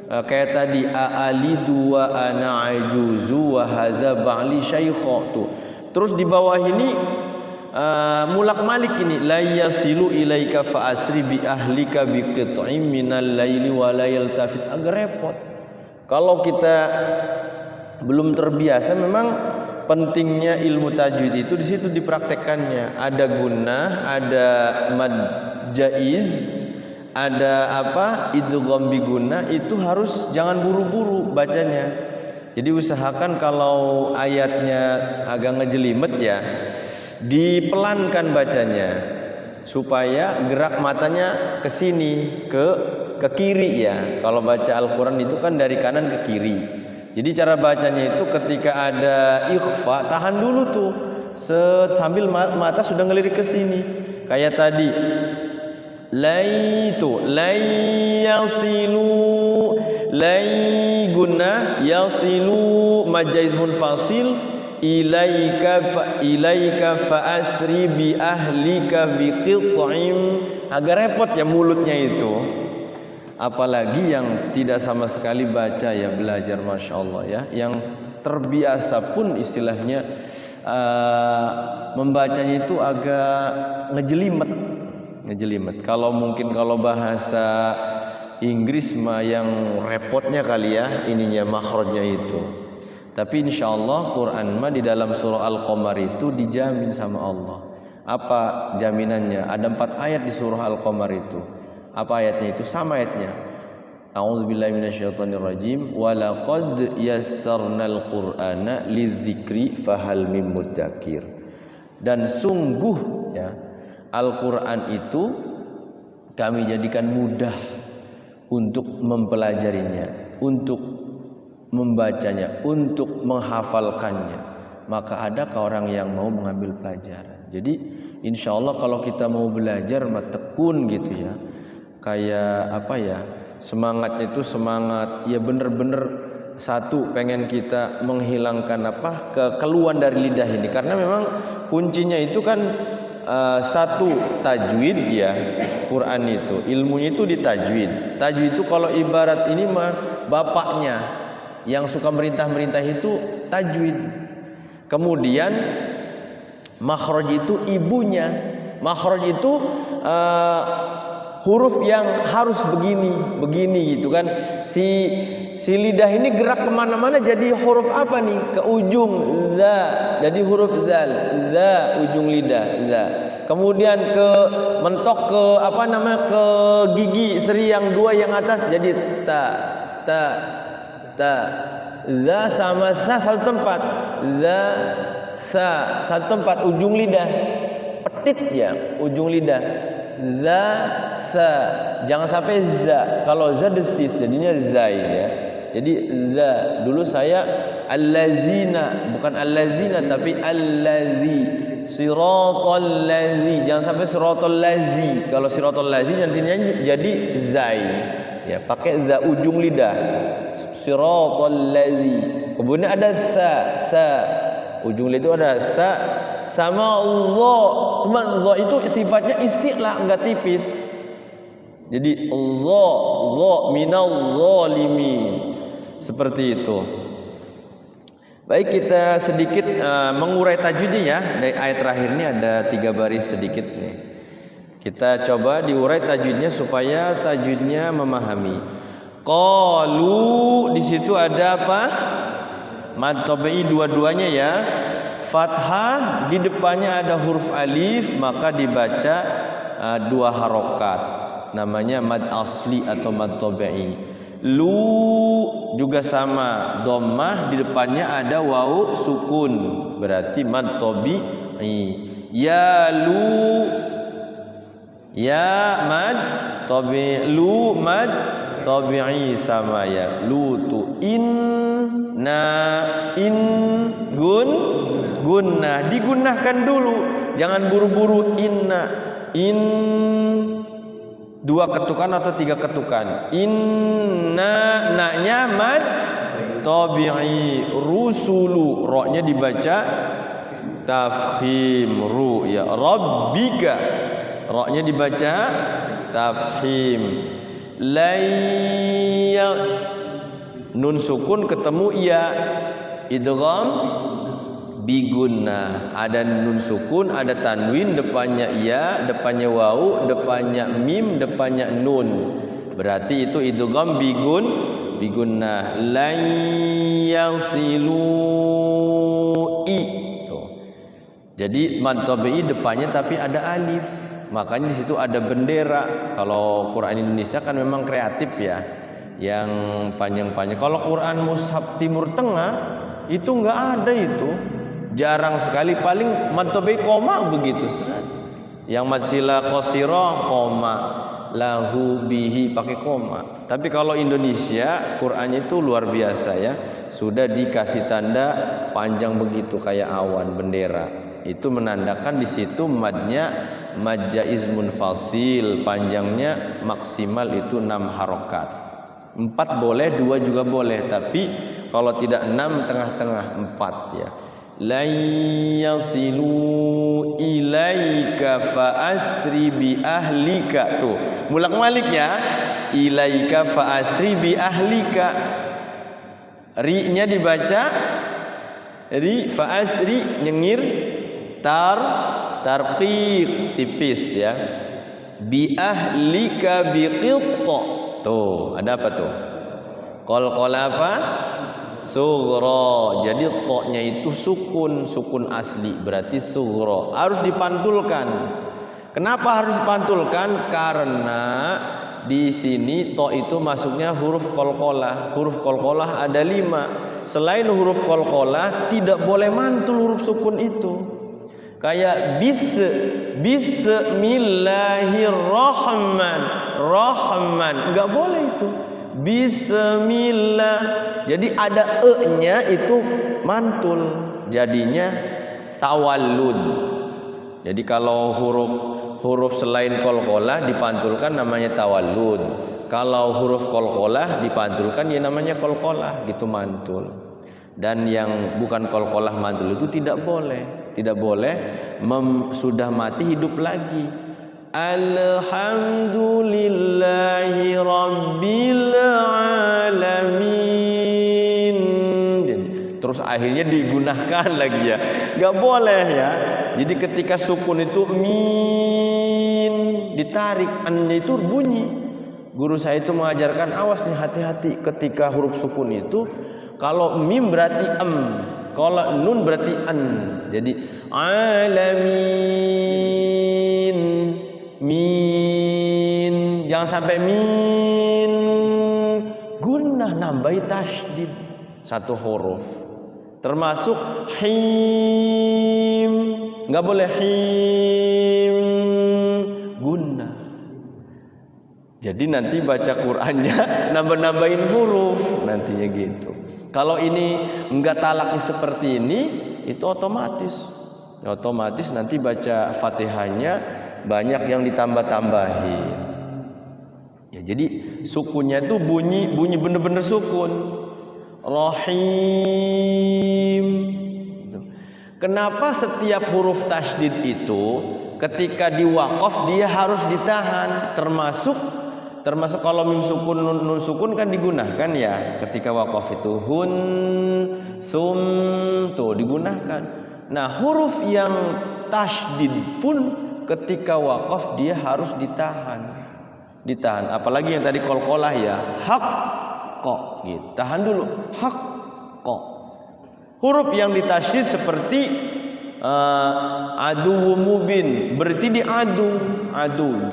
kayak tadi a'alidu wa ana ajuzu wa hadza ba'li syaikha tuh. Terus di bawah ini mulak-malik ini la yasilu ilaika fa asri bi ahlika bi qit'in minal laili wa la yaltafit. Agak repot. Kalau kita belum terbiasa memang pentingnya ilmu tajwid itu di situ dipraktekkannya. Ada gunnah, ada mad jaiz, ada idgham bi gunnah, itu harus jangan buru-buru bacanya. Jadi usahakan kalau ayatnya agak ngejelimet ya, dipelankan bacanya supaya gerak matanya ke sini, ke kiri ya. Kalau baca Al-Qur'an itu kan dari kanan ke kiri. Jadi cara bacanya itu ketika ada ikhfa, tahan dulu tuh. Sambil mata sudah ngelirik ke sini. Kayak tadi. Lai gunnah yasilu majaiz munfasil ilaika fa asri bi ahlika bi qit'im. Agak repot ya mulutnya itu. Apalagi yang tidak sama sekali baca ya belajar, Masya Allah ya. Yang terbiasa pun istilahnya membacanya itu agak ngejelimet. Kalau mungkin kalau bahasa Inggris mah yang repotnya kali ya ininya makhrajnya itu. Tapi insya Allah Quran mah di dalam surah Al-Qamar itu dijamin sama Allah. Apa jaminannya? Ada 4 ayat di surah Al-Qamar itu. Apa ayatnya itu? Sama ayatnya. A'udzubillahi minasyaitonirrajim. Wa laqad yassarnal Qur'ana lidzikri fahal mim mudzakir. Dan sungguh ya, Al-Qur'an itu kami jadikan mudah untuk mempelajarinya, untuk membacanya, untuk menghafalkannya. Maka adakah orang yang mau mengambil pelajaran? Jadi insya Allah kalau kita mau belajar tekun gitu ya, kayak apa ya, semangatnya itu semangat ya bener-bener satu, pengen kita menghilangkan apa kekeluhan dari lidah ini. Karena memang kuncinya itu kan satu, tajwid ya. Quran itu ilmunya itu di tajwid. Tajwid itu kalau ibarat ini mah bapaknya yang suka merintah-merintah itu tajwid. Kemudian makhraj itu ibunya. Makhraj itu huruf yang harus begini gitu kan. Si lidah ini gerak kemana-mana jadi huruf apa nih? Ke ujung za, jadi huruf zal, za ujung lidah, za. Kemudian ke mentok ke apa namanya, ke gigi seri yang 2 yang atas jadi ta. Za sama sa satu tempat, za sa satu tempat, ujung lidah petit ya, ujung lidah. Za sa, jangan sampai za. Kalau za desis jadinya zai ya. Jadi za. Dulu saya allazina, bukan allazina tapi allazi. Siratal lazi, jangan sampai siratal lazi. Kalau siratal lazi nantinya jadi zai ya, pakai za ujung lidah. Siratal lazi. Kemudian ada sa ujung lidah itu ada sa sama Allah. Cuma Allah itu sifatnya istilah, enggak tipis. Jadi Allah minal zalimin. Seperti itu. Baik, kita sedikit mengurai tajwidnya ya. Dari ayat terakhir ini ada 3 baris sedikit nih. Kita coba diurai tajwidnya supaya tajwidnya memahami. Qalu, di situ ada apa? Mad tabi'i dua-duanya ya. Fathah, di depannya ada huruf alif, maka dibaca 2 harokat. Namanya mad asli atau mad tabi'i. Lu juga sama, dhammah, di depannya ada wawu sukun, berarti mad tabi'i. Ya lu, ya mad tabi'i, lu mad tabi'i sama ya. Lu tu inna, in gunnah, digunnahkan dulu, jangan buru-buru. Inna, in 2 ketukan atau 3 ketukan. Inna, na-nya mad tabi'i. Rusulu, ro-nya dibaca tafkhim, ru ya. Rabbika, ro-nya dibaca tafkhim. Layya, nun sukun ketemu ya, idgham bigunnah. Ada nun sukun, ada tanwin, depannya ya, depannya wawu, depannya mim, depannya nun. Berarti itu idgham bigunnah. Lan yasilu i. Tuh. Jadi mad tabi'i depannya tapi ada alif. Makanya di situ ada bendera. Kalau Quran Indonesia kan memang kreatif ya, yang panjang-panjang. Kalau Quran Mushaf Timur Tengah itu enggak ada itu. Jarang sekali, paling mad tabi'i koma begitu. Yang mad sila qasira koma, lahu bihi pakai koma. Tapi kalau Indonesia Qurannya itu luar biasa ya. Sudah dikasih tanda panjang begitu kayak awan, bendera. Itu menandakan di situ madnya mad jaiz munfasil, panjangnya maksimal itu 6 harokat. 4 boleh, 2 juga boleh, tapi kalau tidak 6 tengah-tengah 4 ya. Lan yasilu ilaika fa asri bi ahlika. Tuh, mulak-malik ya. Ilaika fa asri bi ahlika. Ri-nya dibaca ri, fa asri nyengir, tarqiq tipis ya. Bi ahlika bi qitta. Tuh, ada apa tuh? Qalqala apa? Sughra. Jadi to-nya itu sukun asli, berarti sughra. Harus dipantulkan. Kenapa harus dipantulkan? Karena di sini to itu masuknya huruf qalqalah. Huruf qalqalah ada 5. Selain huruf qalqalah tidak boleh mantul huruf sukun itu. Kayak bismillahirrahman, enggak boleh itu. Bismillah. Jadi ada e-nya itu mantul. Jadinya tawallud. Jadi kalau huruf selain qalqalah dipantulkan namanya tawallud. Kalau huruf qalqalah dipantulkan ya namanya qalqalah, gitu mantul. Dan yang bukan qalqalah mantul itu tidak boleh. Tidak boleh sudah mati hidup lagi. Alhamdulillahi rabbil alamin. Terus akhirnya digunakan lagi ya. Gak boleh ya. Jadi ketika sukun itu min ditarik, an-nya itu bunyi. Guru saya itu mengajarkan, awas nih, hati-hati ketika huruf sukun itu. Kalau mim berarti kalau nun berarti an. Jadi alamin, min, jangan sampai min. Gunnah nambahi tasydid satu huruf. Termasuk him, nggak boleh him, gunnah. Jadi nanti baca Qur'annya nambah-nambahin huruf nantinya gitu. Kalau ini enggak talaknya seperti ini, itu otomatis nanti baca Fatihahnya banyak yang ditambah-tambahin. Ya, jadi sukunnya itu bunyi bener-bener sukun. Rahim. Kenapa setiap huruf tasydid itu ketika diwaqaf dia harus ditahan, termasuk kalau mim sukun nun sukun kan digunakan ya ketika waqaf itu hun sum tuh digunakan. Nah, huruf yang tasydid pun ketika waqaf dia harus ditahan. Apalagi yang tadi qalqalah ya, haq kok gitu. Tahan dulu, haq kok. Huruf yang ditasydid seperti adu mubin, berarti di adu,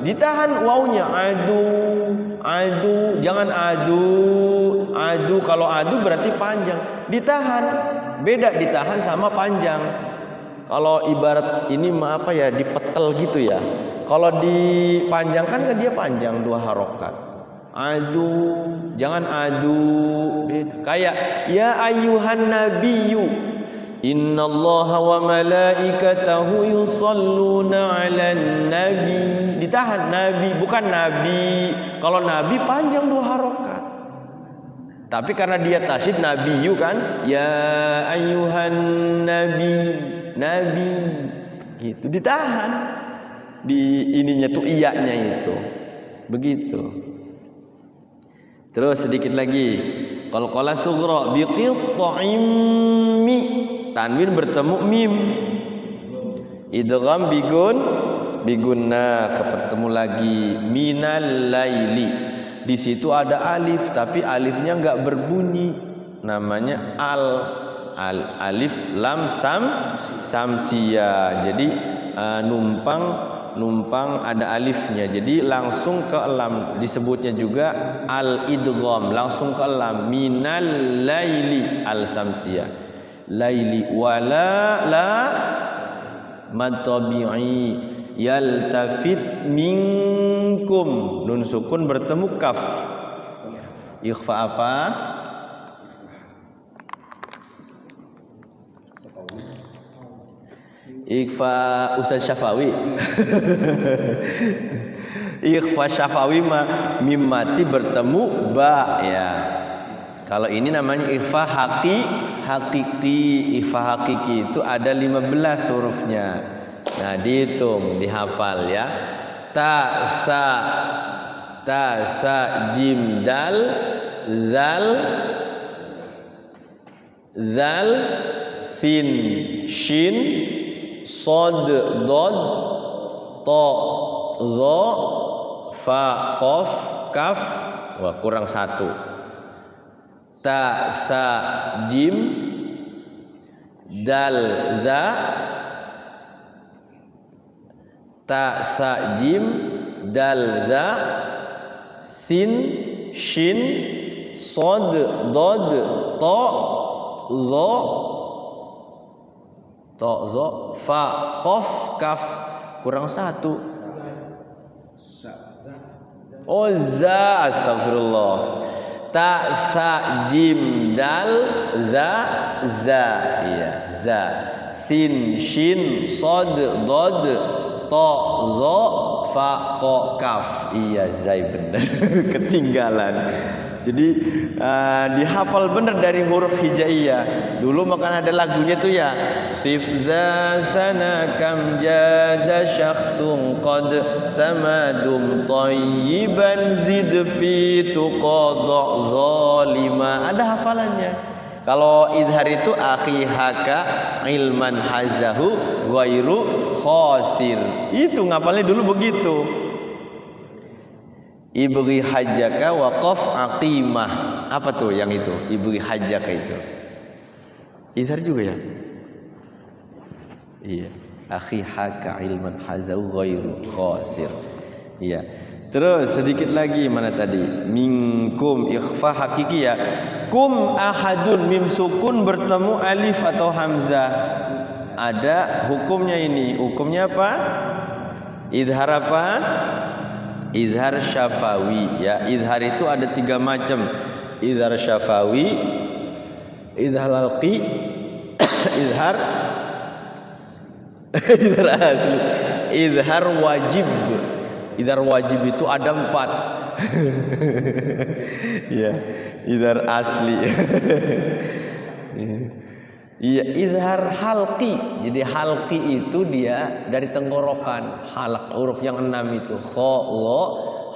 ditahan wawunya, adu, jangan adu. Kalau adu berarti panjang, ditahan. Beda ditahan sama panjang. Kalau ibarat ini apa ya, dipetel gitu ya. Kalau dipanjangkan kan dia panjang 2 harokat. Adu, jangan adu. Kayak ya ayyuhan nabiyyu innallaha wa malaikatahu yusalluna 'alan nabi. Ditahan nabi, bukan nabi. Kalau nabi panjang 2 harokat. Tapi karena dia tasydid nabiyyu kan, ya ayyuhan nabi gitu. Ditahan di ininya tuh iyanya itu. Begitu. Terus sedikit lagi. Qalqalah sughra biqit'im mi, tanwin bertemu mim. Idgham bigunna, ketemu lagi minal laili. Di situ ada alif, tapi alifnya enggak berbunyi. Namanya alif lam samsia. Jadi numpang ada alifnya, jadi langsung ke lam. Disebutnya juga al idgham, langsung ke lam. Minal laili al samsia, laili wala la matabi'i yaltafit minkum, nun sukun bertemu kaf. Ikhfa apa? Ikhfa Ustaz Syafawi. Ikhfa Syafawi mim mati bertemu ba ya. Kalau ini namanya ikhfa hakiki. Ikhfa hakiki itu ada 15 hurufnya. Nah, dihitung, dihafal ya. Ta sa jim dal zal sin shin sod dod to zo fa qaf kaf. Wah, kurang 1. ta sa jim dal za, ta sa jim dal za, sin shin sod dod to zo fa qaf kaf, kurang satu. Oh za, astagfirullah. Ta sa jim dal za za, iya za, sin shin sod dod to zo fa ko kaf, iya zai benar. Ketinggalan. Jadi dihafal benar dari huruf hijaiyah. Dulu makan ada lagunya tuh ya. Sif za sana kam jada syakhsun qad samadum tayyiban zid fi tuqadha zalima. Ada hafalannya. Kalau idhar itu akhi haka ilman hazahu ghairu khosir. Itu ngapalnya dulu begitu. Ibri hajjaka waqaf aqimah. Apa tuh yang itu? Ibri hajjaka itu idhar juga ya? Iya. Akhi haka ilman hazau ghairu khosir. Iya. Terus sedikit lagi, mana tadi? Minkum ikhfa hakiki ya. Kum ahadun, mim sukun bertemu alif atau hamzah. Ada hukumnya ini. Hukumnya apa? Idhar apa? Idhar syafawi ya. Idhar itu ada 3 macam. Idhar syafawi, idhar lalqi, idhar asli, idhar wajib. Idhar wajib itu ada 4. Ya, idhar asli. Iya, idhar halqi. Jadi halqi itu dia dari tenggorokan. Halq, huruf yang 6 itu. Kha, lo,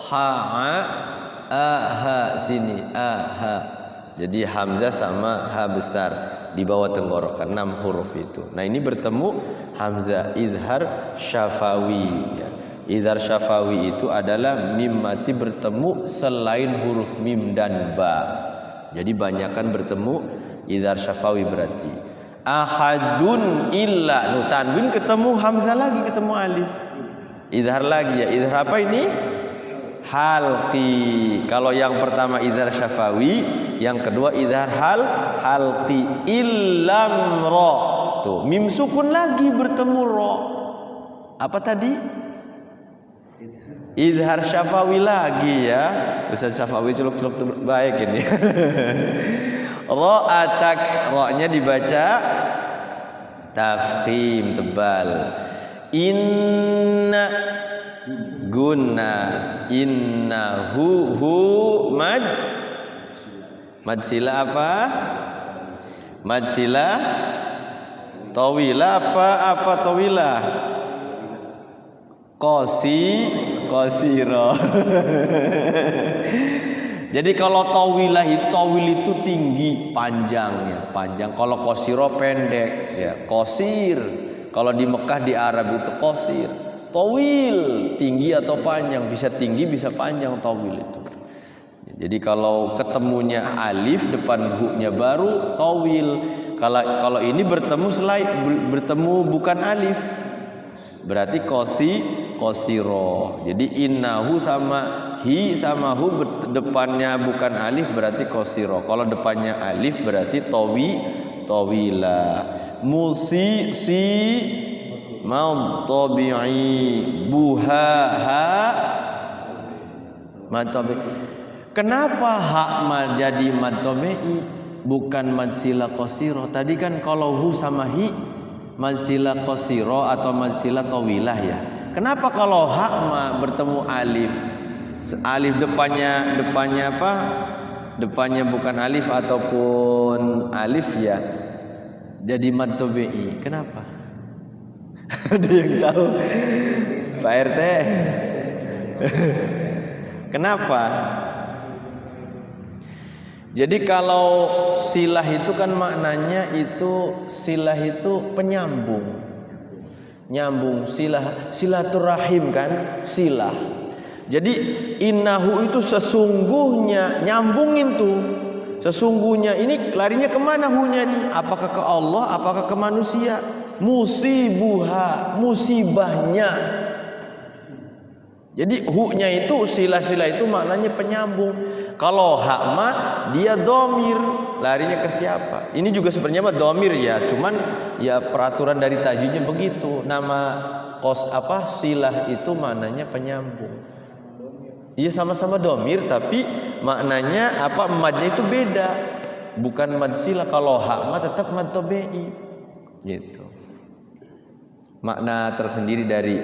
ha, a, ha, sini, a, ha. Jadi hamzah sama ha besar di bawah tenggorokan, 6 huruf itu. Nah, ini bertemu hamzah, idhar syafawi ya. Idhar syafawi itu adalah mim mati bertemu selain huruf mim dan ba. Jadi banyakan bertemu idhar syafawi berarti. Ahadun illa, tanwin ketemu hamzah lagi, ketemu alif. Idhar lagi ya. Idhar apa ini? Halqi. Kalau yang pertama idhar syafawi, yang kedua idhar halqi. Illam ro. Tuh, mim sukun lagi bertemu ro. Apa tadi? Idhar syafawi lagi ya. Ustaz Syafawi celuk-celuk baik ini. Ro atak, ro-nya dibaca tafkhim tebal. Inna guna, inna hu mad sila apa? Mad sila tawila apa tawila? Qasiro. Jadi kalau tawil itu tinggi, panjangnya panjang. Kalau qasiro pendek ya, qasir. Kalau di Mekah di Arab itu qasir. Tawil tinggi atau panjang, bisa tinggi bisa panjang tawil itu. Jadi kalau ketemunya alif depan hu-nya baru tawil. Kalau ini bertemu bukan alif, berarti qasiro. Jadi innahu sama hi sama hu depannya bukan alif berarti qasiro. Kalau depannya alif berarti tawila. Musi si mad tabi'i buha ha mad tabi'i. Kenapa ha jadi mad tabi'i bukan mad sila qasiro? Tadi kan kalau hu sama hi mad sila qasiro atau mad sila tawilah ya. Kenapa kalau ha bertemu alif? Alif depannya apa? Depannya bukan alif ataupun alif ya. Jadi mad tabi'i. Kenapa? Ada yang tahu? Pak RT. Kenapa? Jadi kalau silah itu kan maknanya itu silah itu penyambung. Nyambung, silaturahim kan, silah. Jadi innahu itu sesungguhnya nyambungin tuh. Sesungguhnya ini larinya kemana hunya nih? Apakah ke Allah, apakah ke manusia? Musibuha, musibahnya. Jadi hu-nya itu sila-sila itu maknanya penyambung. Kalau hak mah dia domir, larinya ke siapa? Ini juga sebenarnya mah domir ya, cuman ya peraturan dari tajwidnya begitu. Nama silah itu maknanya penyambung. Iya sama-sama domir tapi maknanya madnya itu beda. Bukan mad silah. Kalau hak mah tetap mad tabi'i. Gitu. Makna tersendiri dari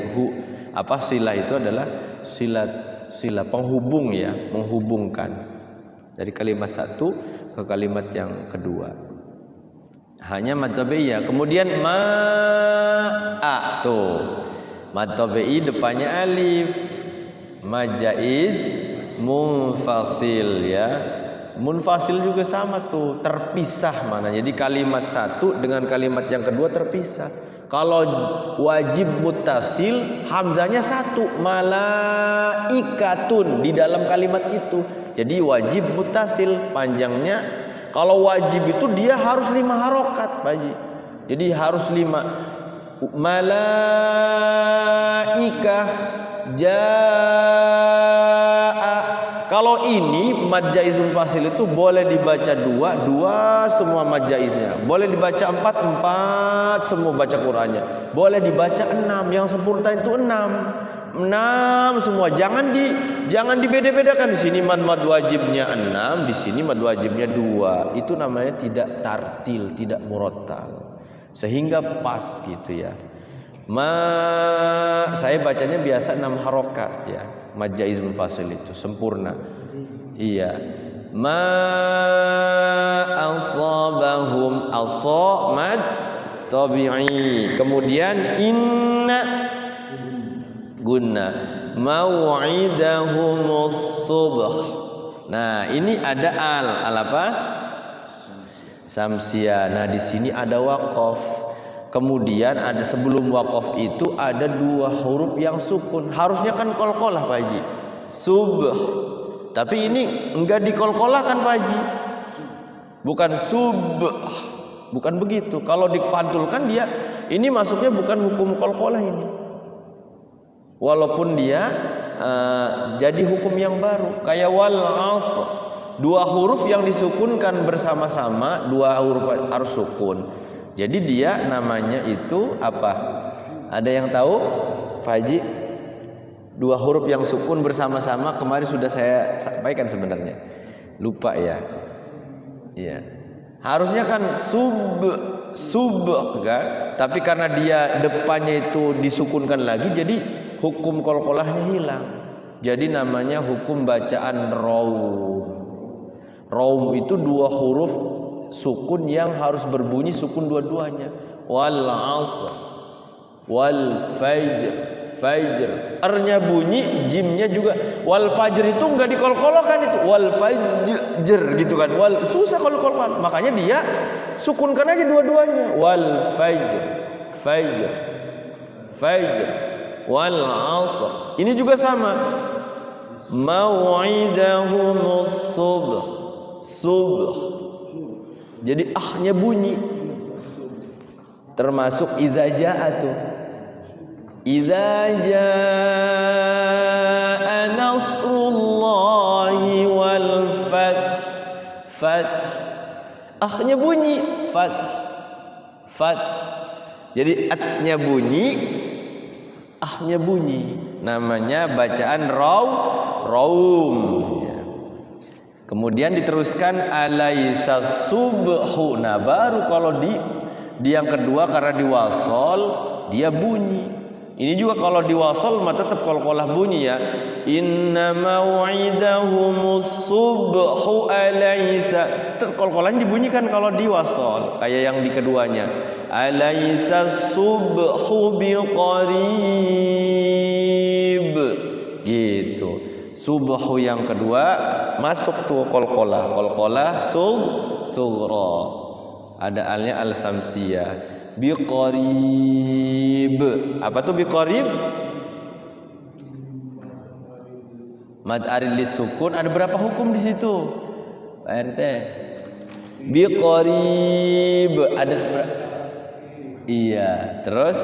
silah itu adalah sila penghubung ya, menghubungkan dari kalimat satu ke kalimat yang kedua. Hanya mad tabi'i ya. Kemudian mad tabi'i depannya alif. Majaiz munfasil ya. Munfasil juga sama tuh, terpisah mana. Jadi kalimat satu dengan kalimat yang kedua terpisah. Kalau wajib muttasil, hamzanya satu, malaikatun di dalam kalimat itu. Jadi wajib muttasil panjangnya. Kalau wajib itu dia harus 5 harokat, Pak Haji. Jadi harus 5. Malaika jaa. Kalau ini mad jaiz munfasil itu boleh dibaca 2 semua mad jaiznya. Boleh dibaca 4 semua baca Qur'annya. Boleh dibaca 6, yang sempurna itu 6 semua. Jangan dibeda-bedakan. Di sini mad wajibnya 6, di sini mad wajibnya 2. Itu namanya tidak tartil, tidak murattal. Sehingga pas gitu ya. Saya bacanya biasa 6 harokat ya. Mad jaiz munfasil itu sempurna. Iya. Ma asabahum mad tabi'i. Kemudian inna gunna mau'idahumus subh. Nah, ini ada al apa? Samsia. Nah, di sini ada waqaf. Kemudian ada sebelum waqaf itu ada 2 huruf yang sukun. Harusnya kan qalqalah Pak Haji. Subh. Tapi ini enggak dikolkolah kan Pak Haji. Bukan subh. Bukan begitu. Kalau dipantulkan dia ini masuknya bukan hukum qalqalah ini. Walaupun dia jadi hukum yang baru. Kayak wal 'asr. 2 huruf yang disukunkan bersama-sama, 2 huruf harus sukun. Jadi dia namanya itu apa? Ada yang tahu Pak Haji? 2 huruf yang sukun bersama-sama kemarin sudah saya sampaikan sebenarnya. Lupa ya. Iya. Harusnya kan sub kan? Tapi karena dia depannya itu disukunkan lagi jadi hukum qalqalahnya hilang. Jadi namanya hukum bacaan raum. Raum itu 2 huruf sukun yang harus berbunyi sukun dua-duanya. Wal 'asr, wal fajr. R-nya bunyi, jimnya juga. Wal fajr itu enggak dikolkolokan itu. Wal fajr gitu kan. Wal susah kalau kolkolan. Makanya dia sukunkan aja dua-duanya. Wal fajr. Wal 'asr. Ini juga sama. Mau'idahumus subh. Jadi ahnya bunyi. Termasuk idza jaa tuh. Idza jaa nasrullahi wal fath. Ahnya bunyi. Fath. Jadi atnya bunyi, ahnya bunyi. Namanya bacaan raum. Kemudian diteruskan alaisa subhu. Nah, baru kalau di yang kedua karena diwasol dia bunyi. Ini juga kalau diwasol mah tetap qalqalah bunyi ya. Inna mau'idahumus subhu alaisa. Qalqalahnya dibunyikan kalau diwasol kayak yang di keduanya. Alaisa subhu biqarib. Gitu. Subhu yang kedua masuk tuh qalqalah sughra. Ada alnya al-samsiyah. Biqarib. Apa tuh biqarib? Mad aril sukun ada berapa hukum di situ? Pak RT. Biqarib ada iya, terus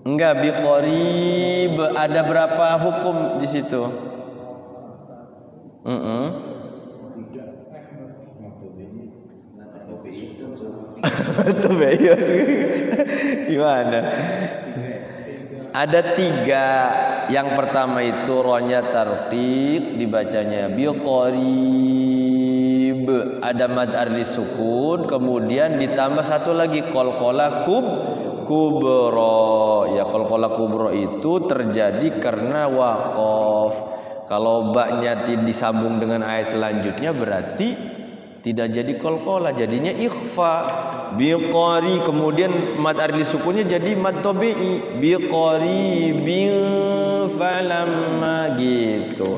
enggak, biqarib ada berapa hukum di situ? Gimana? Ada 3. Yang pertama itu rohnya tarqiq, dibacanya biqarib. Ada mad arli sukun, kemudian ditambah satu lagi qalqalah kubro. Ya, qalqalah kubro itu terjadi karena waqaf. Kalau baknya disambung dengan ayat selanjutnya berarti tidak jadi qalqalah, jadinya ikhfa. Biqari, kemudian mad arli sukunnya jadi mad tabi'i, biqaribin falamma gitu.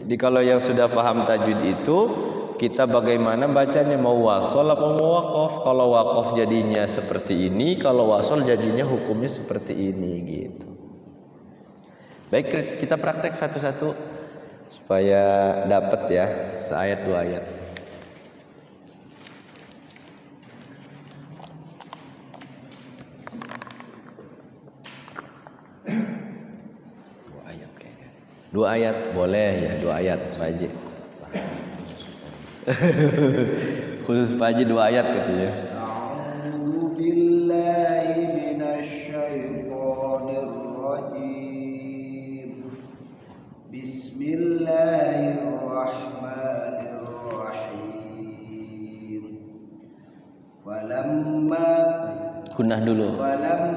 Jadi kalau yang sudah paham tajwid itu, kita bagaimana bacanya, mau wasol atau mau waqaf. Kalau waqaf jadinya seperti ini, kalau wasol jadinya hukumnya seperti ini gitu. Baik, kita praktek satu-satu supaya dapat ya, seayat 2 ayat. Dua ayat boleh ya, 2 ayat Pak Haji. Khusus Pak Haji 2 ayat katanya. A'udzu billahi minasyaitonir rajim. Bismillahirrahmanirrahim. Falamma Gunah dulu. Falamma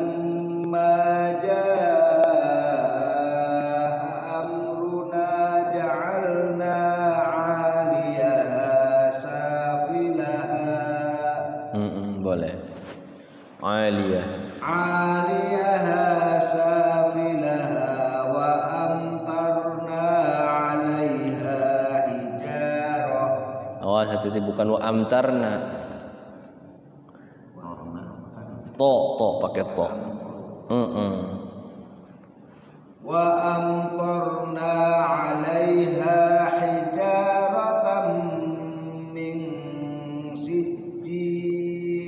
عاليها سافلها وأمطرنا عليها حجارة. Awas hati-hati, bukan wa amtarna. To pakai to. Wa amtarna 'alaiha hijaratan min sijil.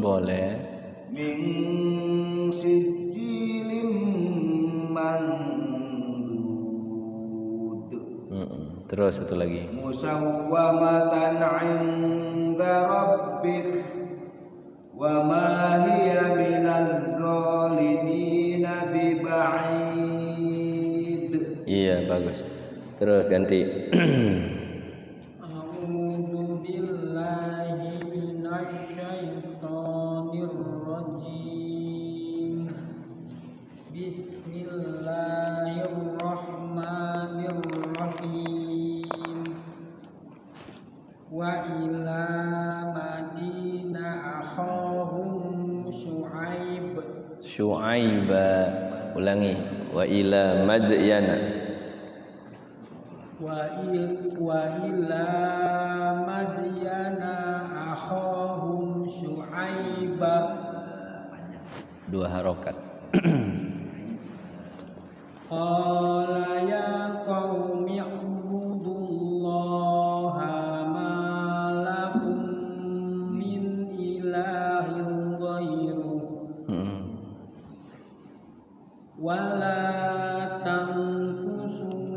Boleh. Min sijilin mandud. Terus satu lagi. Musawwamatan 'inda rabbik wa ma hiya minadh dhalimina biba'id. Iya, bagus. Terus ganti. Bismillahirrahmanirrahim. Wa ila Madinah akhahum Syu'aiba. Ulangi. Wa ila Madyana. Wa ila Madyana akhahum Syu'aiba. 2 harokat. Qala ya qaumi ibudullaha ma lakum min ilahin ghairuh wa la tanqusul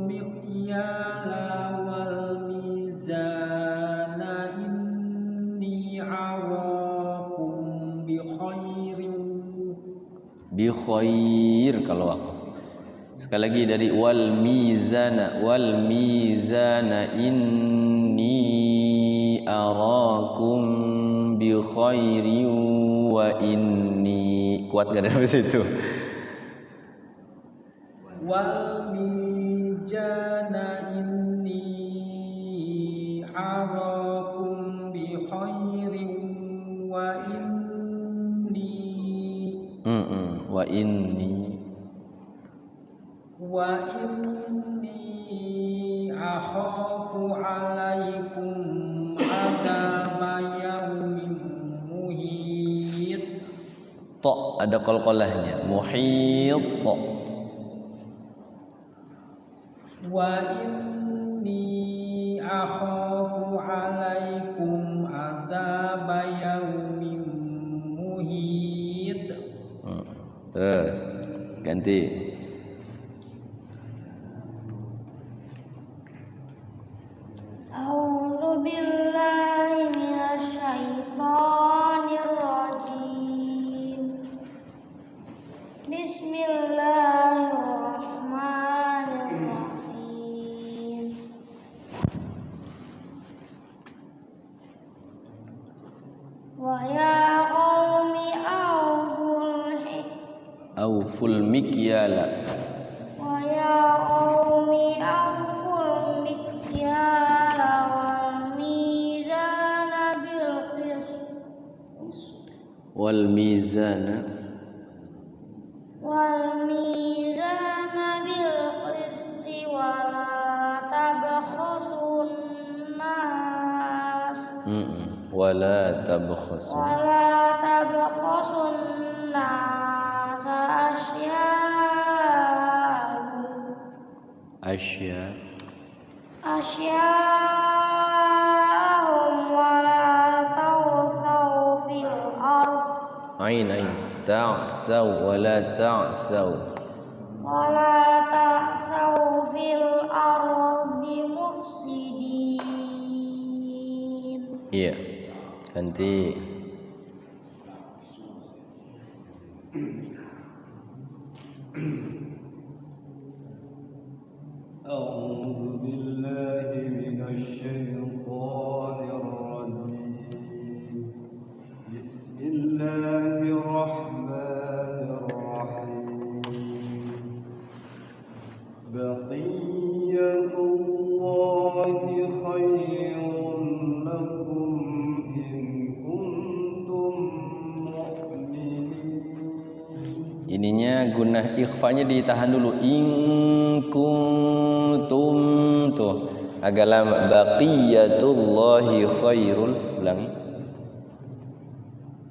mikyala wal mizana inni arakum bi khair kalau aku. Sekali lagi dari wal mizana inni arakum bi khairin wa inni. Kuat gak dari situ? Wal mizana inni arakum bi khairin wa inni wa inni akhafu alaikum adaba yaumin muhit. Ta ada qalqalahnya, muhit. Wa inni akhafu alaikum adaba yaumin muhit. Terus ganti. A'udzu billahi minasy syaithanir rajim. Bismillahirrahmanirrahim. Wa ya qaumi Auful mikyala. wa ya qaumi awful mikyala wal mizana bil qist Wal mizana bil qisti wa la tabkhasun nas wala tabkhas. Asya'ahum wa la tawthaw fil ard Ain ta'saw wala ta'saw. fil ardi mufsidin. Iya. Ganti. أعوذ بالله من الشيطان الرجيم بسم الله الرحمن الرحيم بقية الله خير لكم إن كنتم مؤمنين. Ininya gunah ikhfanya ditahan dulu. In kuntum tuh agak lama. Baqiyatullahi khairul. Ulangi.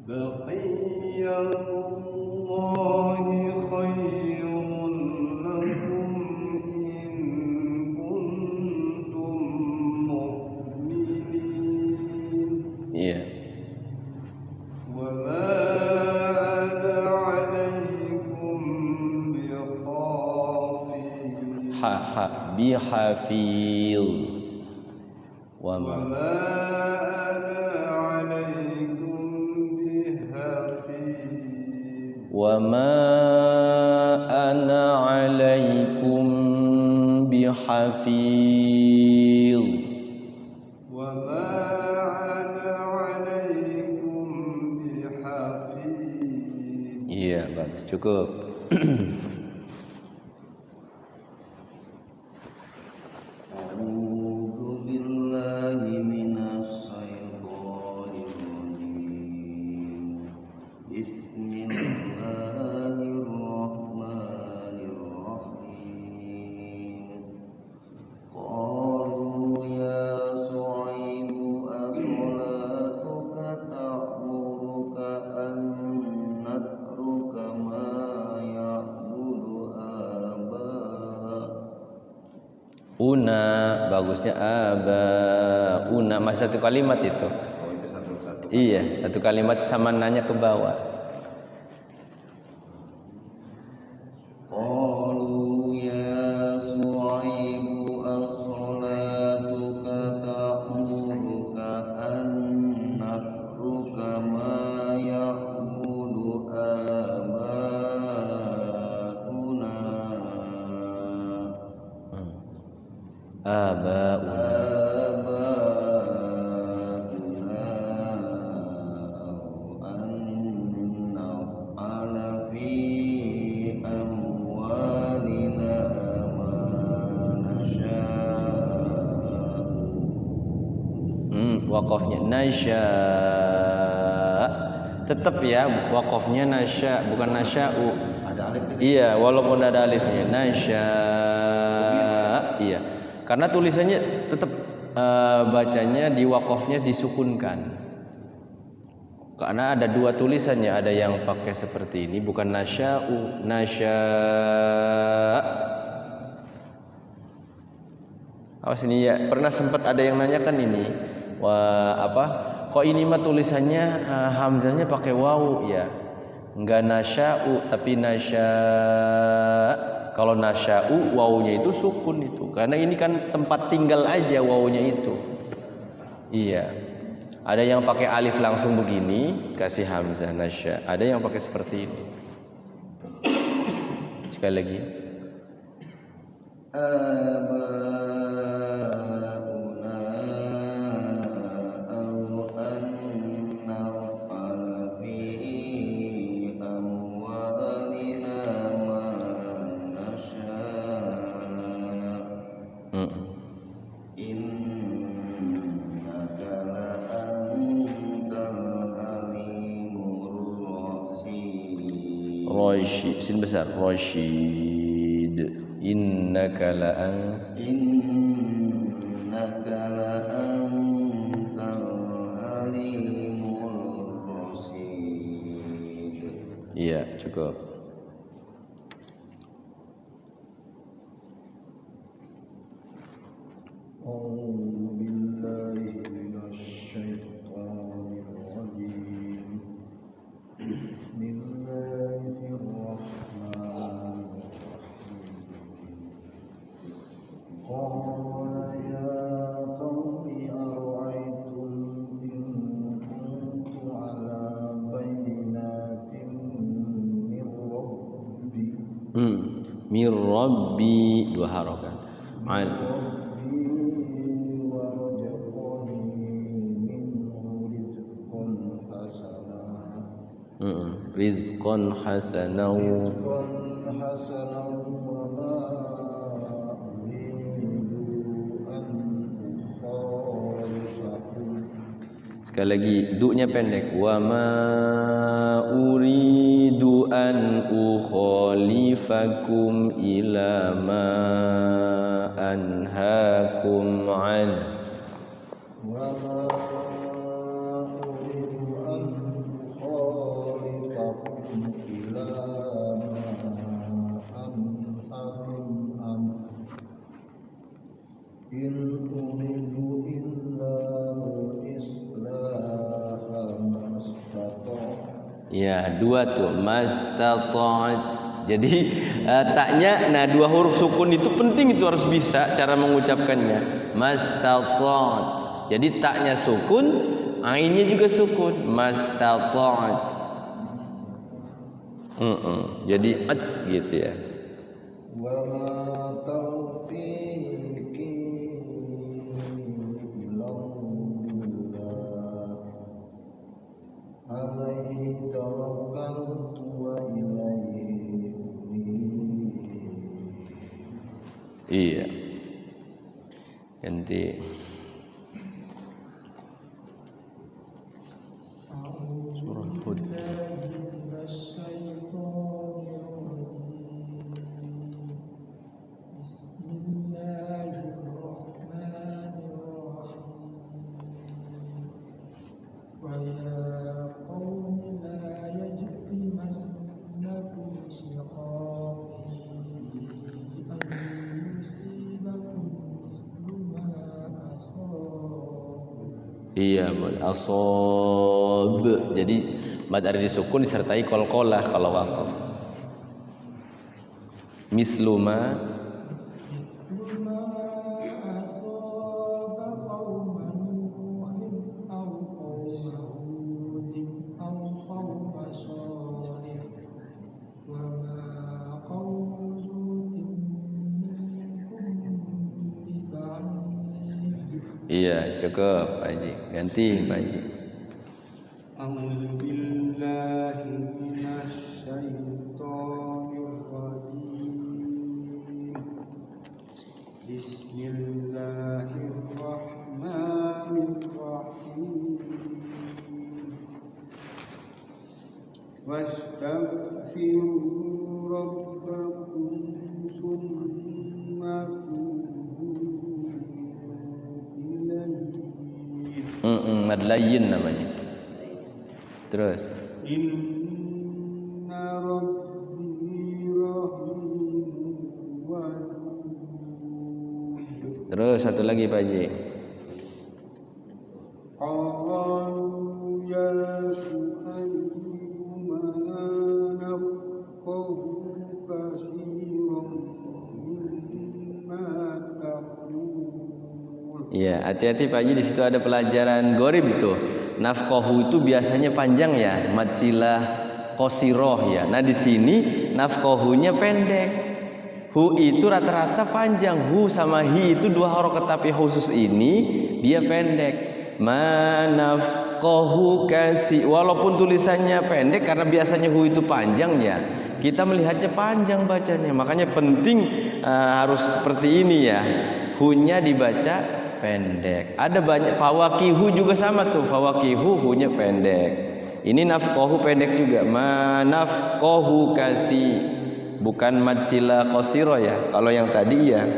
Baqiyatullahi khairun lakum in kuntum mu'minin. Iya. Wa ma ana 'alaykum bihafiz. Ha bihafil. Wa Wa ma ma ana 'alaykum bihafiz. wa ma ana 'alaikum bihafil. Wa ma ana 'alaykum bihafiz. Iya, bagus. Cukup. A'udzu billahi minasy syaithanir rajim. Bismillahirrahmanirrahim. Qalu ya Shu'aibu asolatuka ta'muruka an natruka ma ya'budu aba. Una, bagusnya aba. Una, masih satu kalimat itu. Oh, itu satu-satu. Iya, satu kalimat sama nanya ke bawah. Qalu ya Shu'aibu asolatuka ta'muruka an natruka ma ya'budu abauna. Abauna. Wakofnya nasya, tetap ya wakofnya nasya, bukan nasya'u. Ada alif. Iya, walaupun ada alifnya nasya. iya. Karena tulisannya tetap bacanya di wakofnya disukunkan. Karena ada dua tulisannya, ada yang pakai seperti ini, bukan nasya'u, awas ini ya, pernah sempat ada yang nanyakan ini, kok ini mah tulisannya hamzahnya pakai wawu ya? Enggak nasya'u tapi nasya'. Kalau nasya'u wawunya itu sukun itu, karena ini kan tempat tinggal aja wawunya itu. Iya. Ada yang pakai alif langsung begini, kasih hamzah nasya. Ada yang pakai seperti ini. Sekali lagi. Sin besar, Rashid. Innaka la'antal halimur rasyid. Iya, cukup. Mir Rabbi, dua harokat. Al rizqan hasanan sekali lagi du-nya pendek, wa ma uridu an ukhalifakum ila ma anhaakum an wa ma uridu an ukhalifakum ila ma anhaakum an in uridu illa ya, dua tuh mastata'at. Jadi taknya, nah dua huruf sukun itu penting, itu harus bisa cara mengucapkannya. Mastata'at. Jadi taknya sukun, ainnya juga sukun. Mastata'at. Jadi at gitu ya. Wa ma taufiqi alaihi tawakkaltu wa ilaihi unib. Iya. Ganti. Surah Hud. Iya, asob. Jadi mad ada disukun disertai qalqalah kalau waqaf. Misluma iya, cukup Pak Haji. Ganti Pak Haji. A'udzubillahi minasyaitonirrajim. Bismillahirrahmanirrahim. Wastaghfiru rabbakum summa Mad layyin namanya. Terus Inna rabbi rahim wadud. Terus satu lagi Pak Haji. Qalu ya Su'aibu ma nafqahu katsiran mimma taqul. Iya, hati-hati Pak Haji, di situ ada pelajaran gharib tuh. Nafqahu itu biasanya panjang ya, mad silah qasiroh ya. Nah di sini nafqahunya pendek. Hu itu rata-rata panjang. Hu sama hi itu dua harokat, tapi khusus ini dia pendek. Manafqahu kasi, walaupun tulisannya pendek karena biasanya hu itu panjang ya, kita melihatnya panjang bacanya, makanya penting harus seperti ini ya, hu-nya dibaca pendek. Ada banyak fawakihu juga sama tuh, fawakihu hu-nya pendek. Ini nafqahu pendek juga, manafqahu kasi, bukan mad sila qasira ya. Kalau yang tadi ya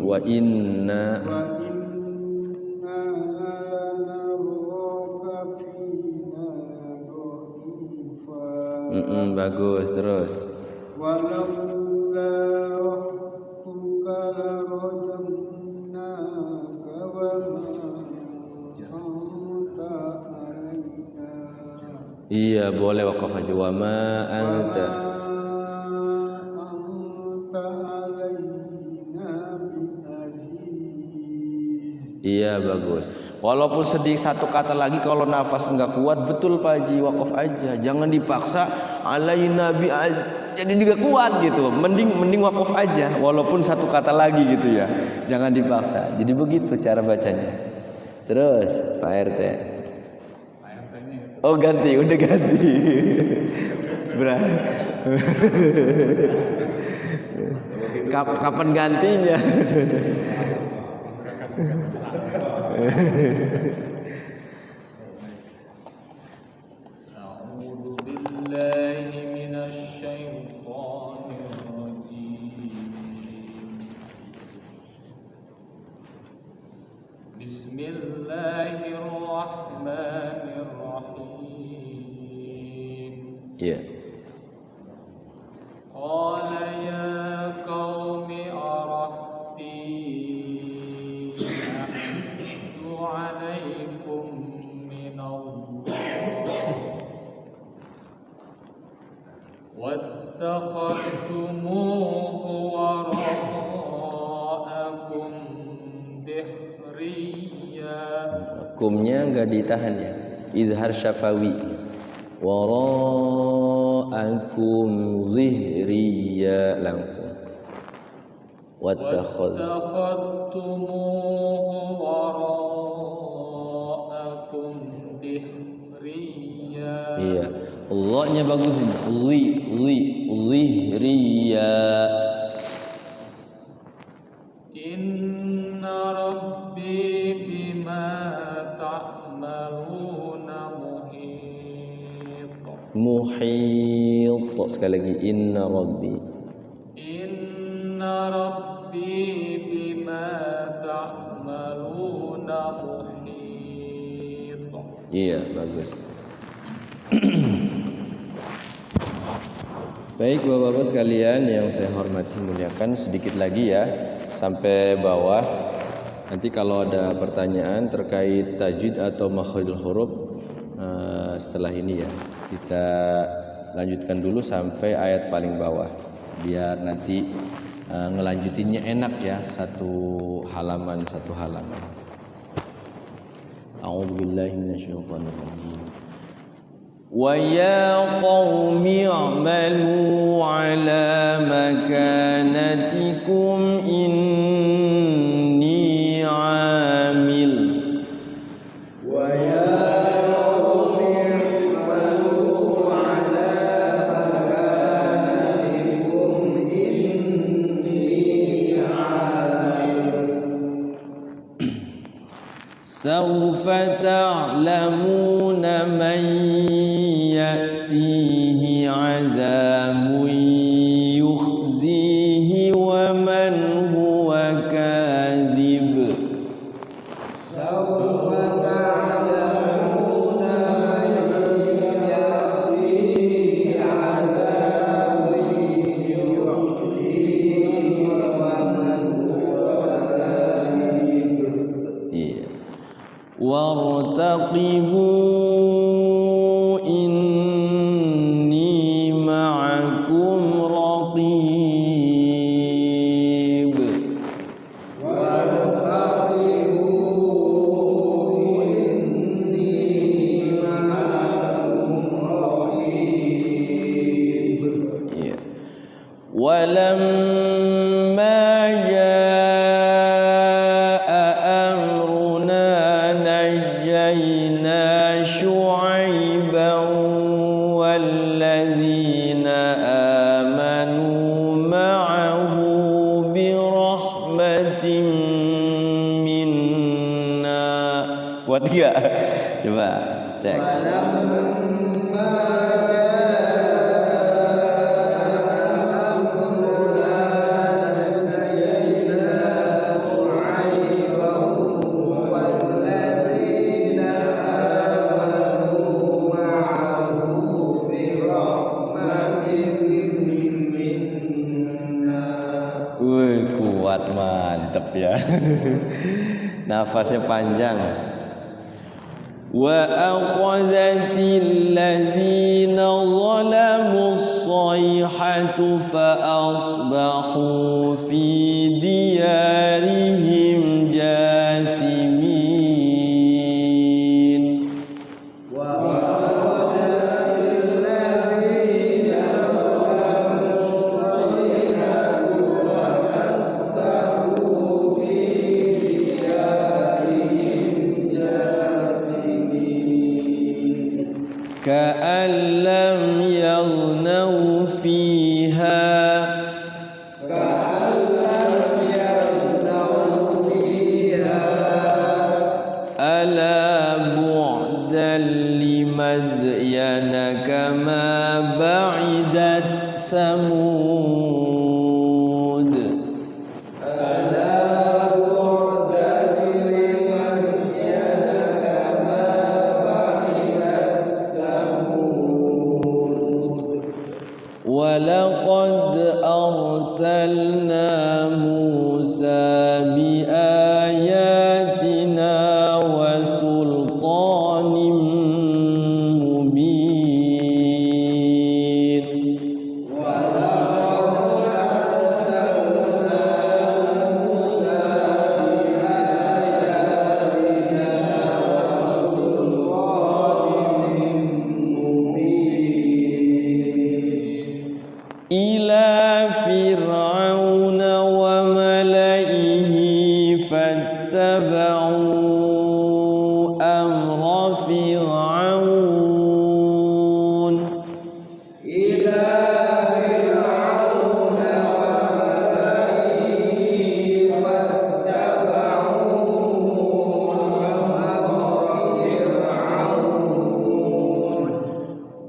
wa inna bagus. Terus iya boleh waqaf aja, wa ma anta. Iya bagus. Walaupun sedih satu kata lagi, kalau nafas enggak kuat betul Pak Haji, waqaf aja. Jangan dipaksa alaina bi jadi juga kuat gitu. Mending waqaf aja walaupun satu kata lagi gitu ya. Jangan dipaksa. Jadi begitu cara bacanya. Terus Pak RT. Oh ganti, udah ganti. Kapan gantinya? A'udzu billahi minasy syaithanir rajim. Bismillahirrahmanirrahim. Iya. Qala ya qaumi arahti ahussu alaikum minallah wattakhadtumuhu wara'akum dihriya. Kumnya enggak ditahan ya, izhar syafawi. Wara'akum zihriya, langsung. Wattakhadtumuhu wara'akum dihriya. Iya, Allah-nya bagus ini. Zihriya. Inna rabbi bima ta'maluna Muhit. Sekali lagi, inna rabbi. Inna rabbi bima ta'maluna muhit. Iya, bagus. Baik Bapak-bapak sekalian yang saya hormati muliakan, sedikit lagi ya sampai bawah. Nanti kalau ada pertanyaan terkait tajwid atau makharijul huruf setelah ini ya, kita lanjutkan dulu sampai ayat paling bawah biar nanti ngelanjutinnya enak ya, satu halaman. A'udzubillahi minasyaitonirrajim. Wa ya qaumi i'malu ala makanatikum inni 'amil. Wa ya qaumi i'malu ala makanatikum inni 'amil. Sawfa ta'lamun من يأتيه عذاب يخزيه ومن هو كاذب سوف تعلمون من يأتيه عذاب يخزيه ومن هو كاذب. وارتقبوا إني معكم رقيب وارتقبوا إني معكم رقيب. ولما جاء أمرنا نجينا شعيبا والذين آمنوا معه برحمة منا. Kuat gak? Coba cek. Wih, kuat, mantep ya. Nafasnya panjang. Wa akhadhatil ladzina zalamus sayhatu fa asbahu fi diyarihim jathimin. كأن لم يغنوا فيها ألا بعدا لمدين كما بعدت ثمود. ولقد أرسلنا موسى بآياتنا وسلطان مبين. إلى فرعون وملئه فاتبعوا أمر فرعون.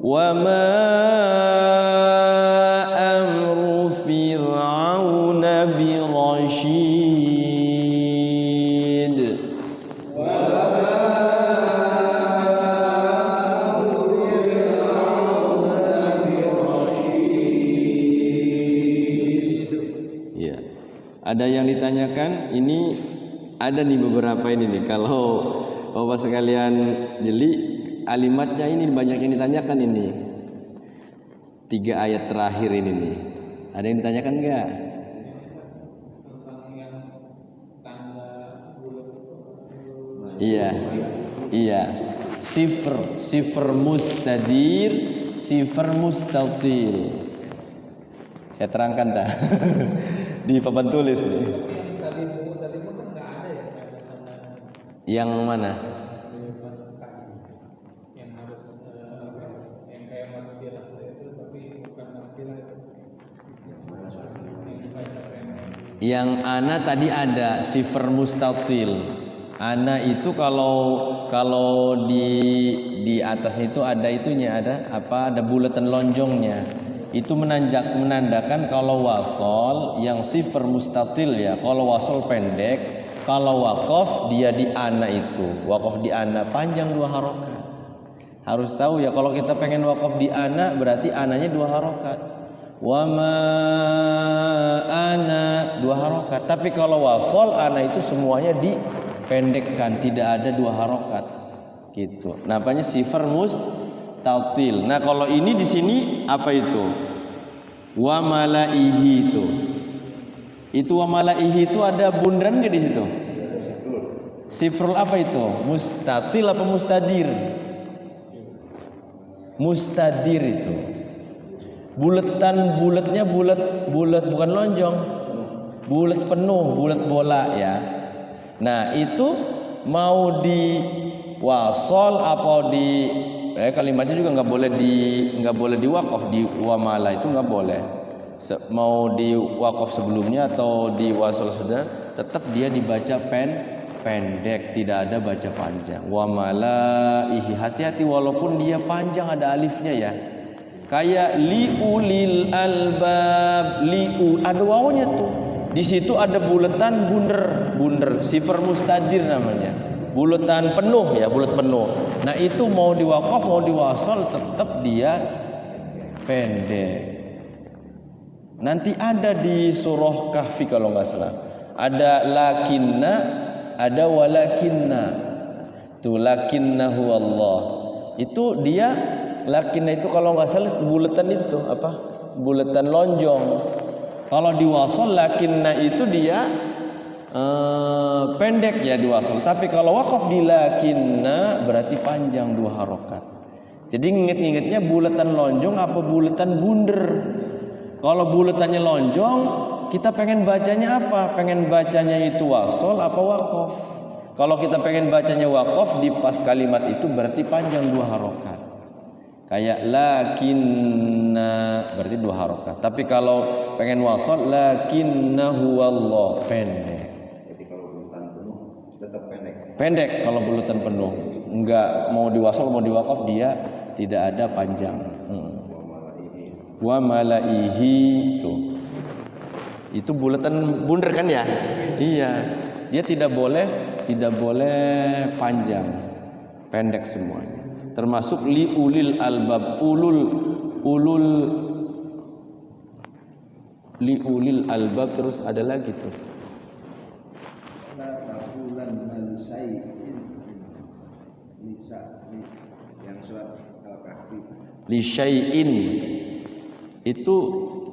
وما أمر فرعون برشيد. Ya, ada yang ditanyakan, ini ada nih beberapa ini nih. Kalau Bapak sekalian jeli, kalimatnya ini banyak yang ditanyakan ini. 3 ayat terakhir ini nih. Ada yang ditanyakan enggak? Iya. Iya. Sifr mustadir, sifr mustatil. Saya terangkan dah. Di papan tulis nih. Yang mana? Yang ana tadi ada sifr mustatil. Ana itu kalau di atasnya itu ada itunya, ada bulatan lonjongnya. Itu menandakan kalau wasol yang sifar mustatil ya. Kalau wasol pendek, kalau waqaf dia di ana itu. Waqaf di ana panjang 2 harokat. Harus tahu ya, kalau kita pengen waqaf di ana berarti ananya 2 harokat. Wa ma ana 2 harokat. Tapi kalau wasol ana itu semuanya dipendekkan, tidak ada 2 harokat gitu. Namanya sifar mustatil. Nah, kalau ini di sini apa itu? Wa malaihi itu. Itu wa malaihi itu ada bundaran enggak di situ? Sifrul apa itu? Mustatil apa mustadir? Mustadir itu. Bulatnya bulat bukan lonjong. Bulat penuh, bulat bola ya. Nah, itu mau di wasol apa di kalimatnya juga nggak boleh di waqaf, di wamala itu nggak boleh. Mau di waqaf sebelumnya atau di wasol sudah, tetap dia dibaca pendek, tidak ada baca panjang. Wamala ihi, hati-hati walaupun dia panjang ada alifnya ya. Kayak liulil albab, ada wawunya tuh. Di situ ada bulatan bunder, sifar mustadir namanya. Bulatan penuh ya, bulat penuh. Nah, itu mau diwaqaf mau diwasal tetap dia pendek. Nanti ada di surah Kahfi kalau nggak salah. Ada lakinna, ada walakinna. Tuh lakinnahu Allah. Itu dia lakinna itu kalau nggak salah bulatan itu tuh apa? Bulatan lonjong. Kalau diwasal lakinna itu dia pendek ya diwasal. Tapi kalau waqaf di lakinna berarti panjang 2 harokat. Jadi inget-ingetnya bulatan lonjong apa bulatan bunder. Kalau bulatannya lonjong, kita pengen bacanya apa? Pengen bacanya itu wasol apa waqaf? Kalau kita pengen bacanya waqaf di pas kalimat itu berarti panjang 2 harokat. Kayak lakinna berarti 2 harokat. Tapi kalau pengen wasol lakinnahu Allah pendek. Jadi kalau bulatan penuh tetap pendek. Pendek kalau bulatan penuh. Enggak mau diwasol mau diwaqaf dia tidak ada panjang. Wa malaihi itu bulatan bunder kan ya? Iya. Dia tidak boleh panjang. Pendek semuanya. Termasuk liulil albab, liulil albab, terus ada lagi tuh. La taqulan man syai'in nisa yang surat Al-Kahfi. Li syai'in itu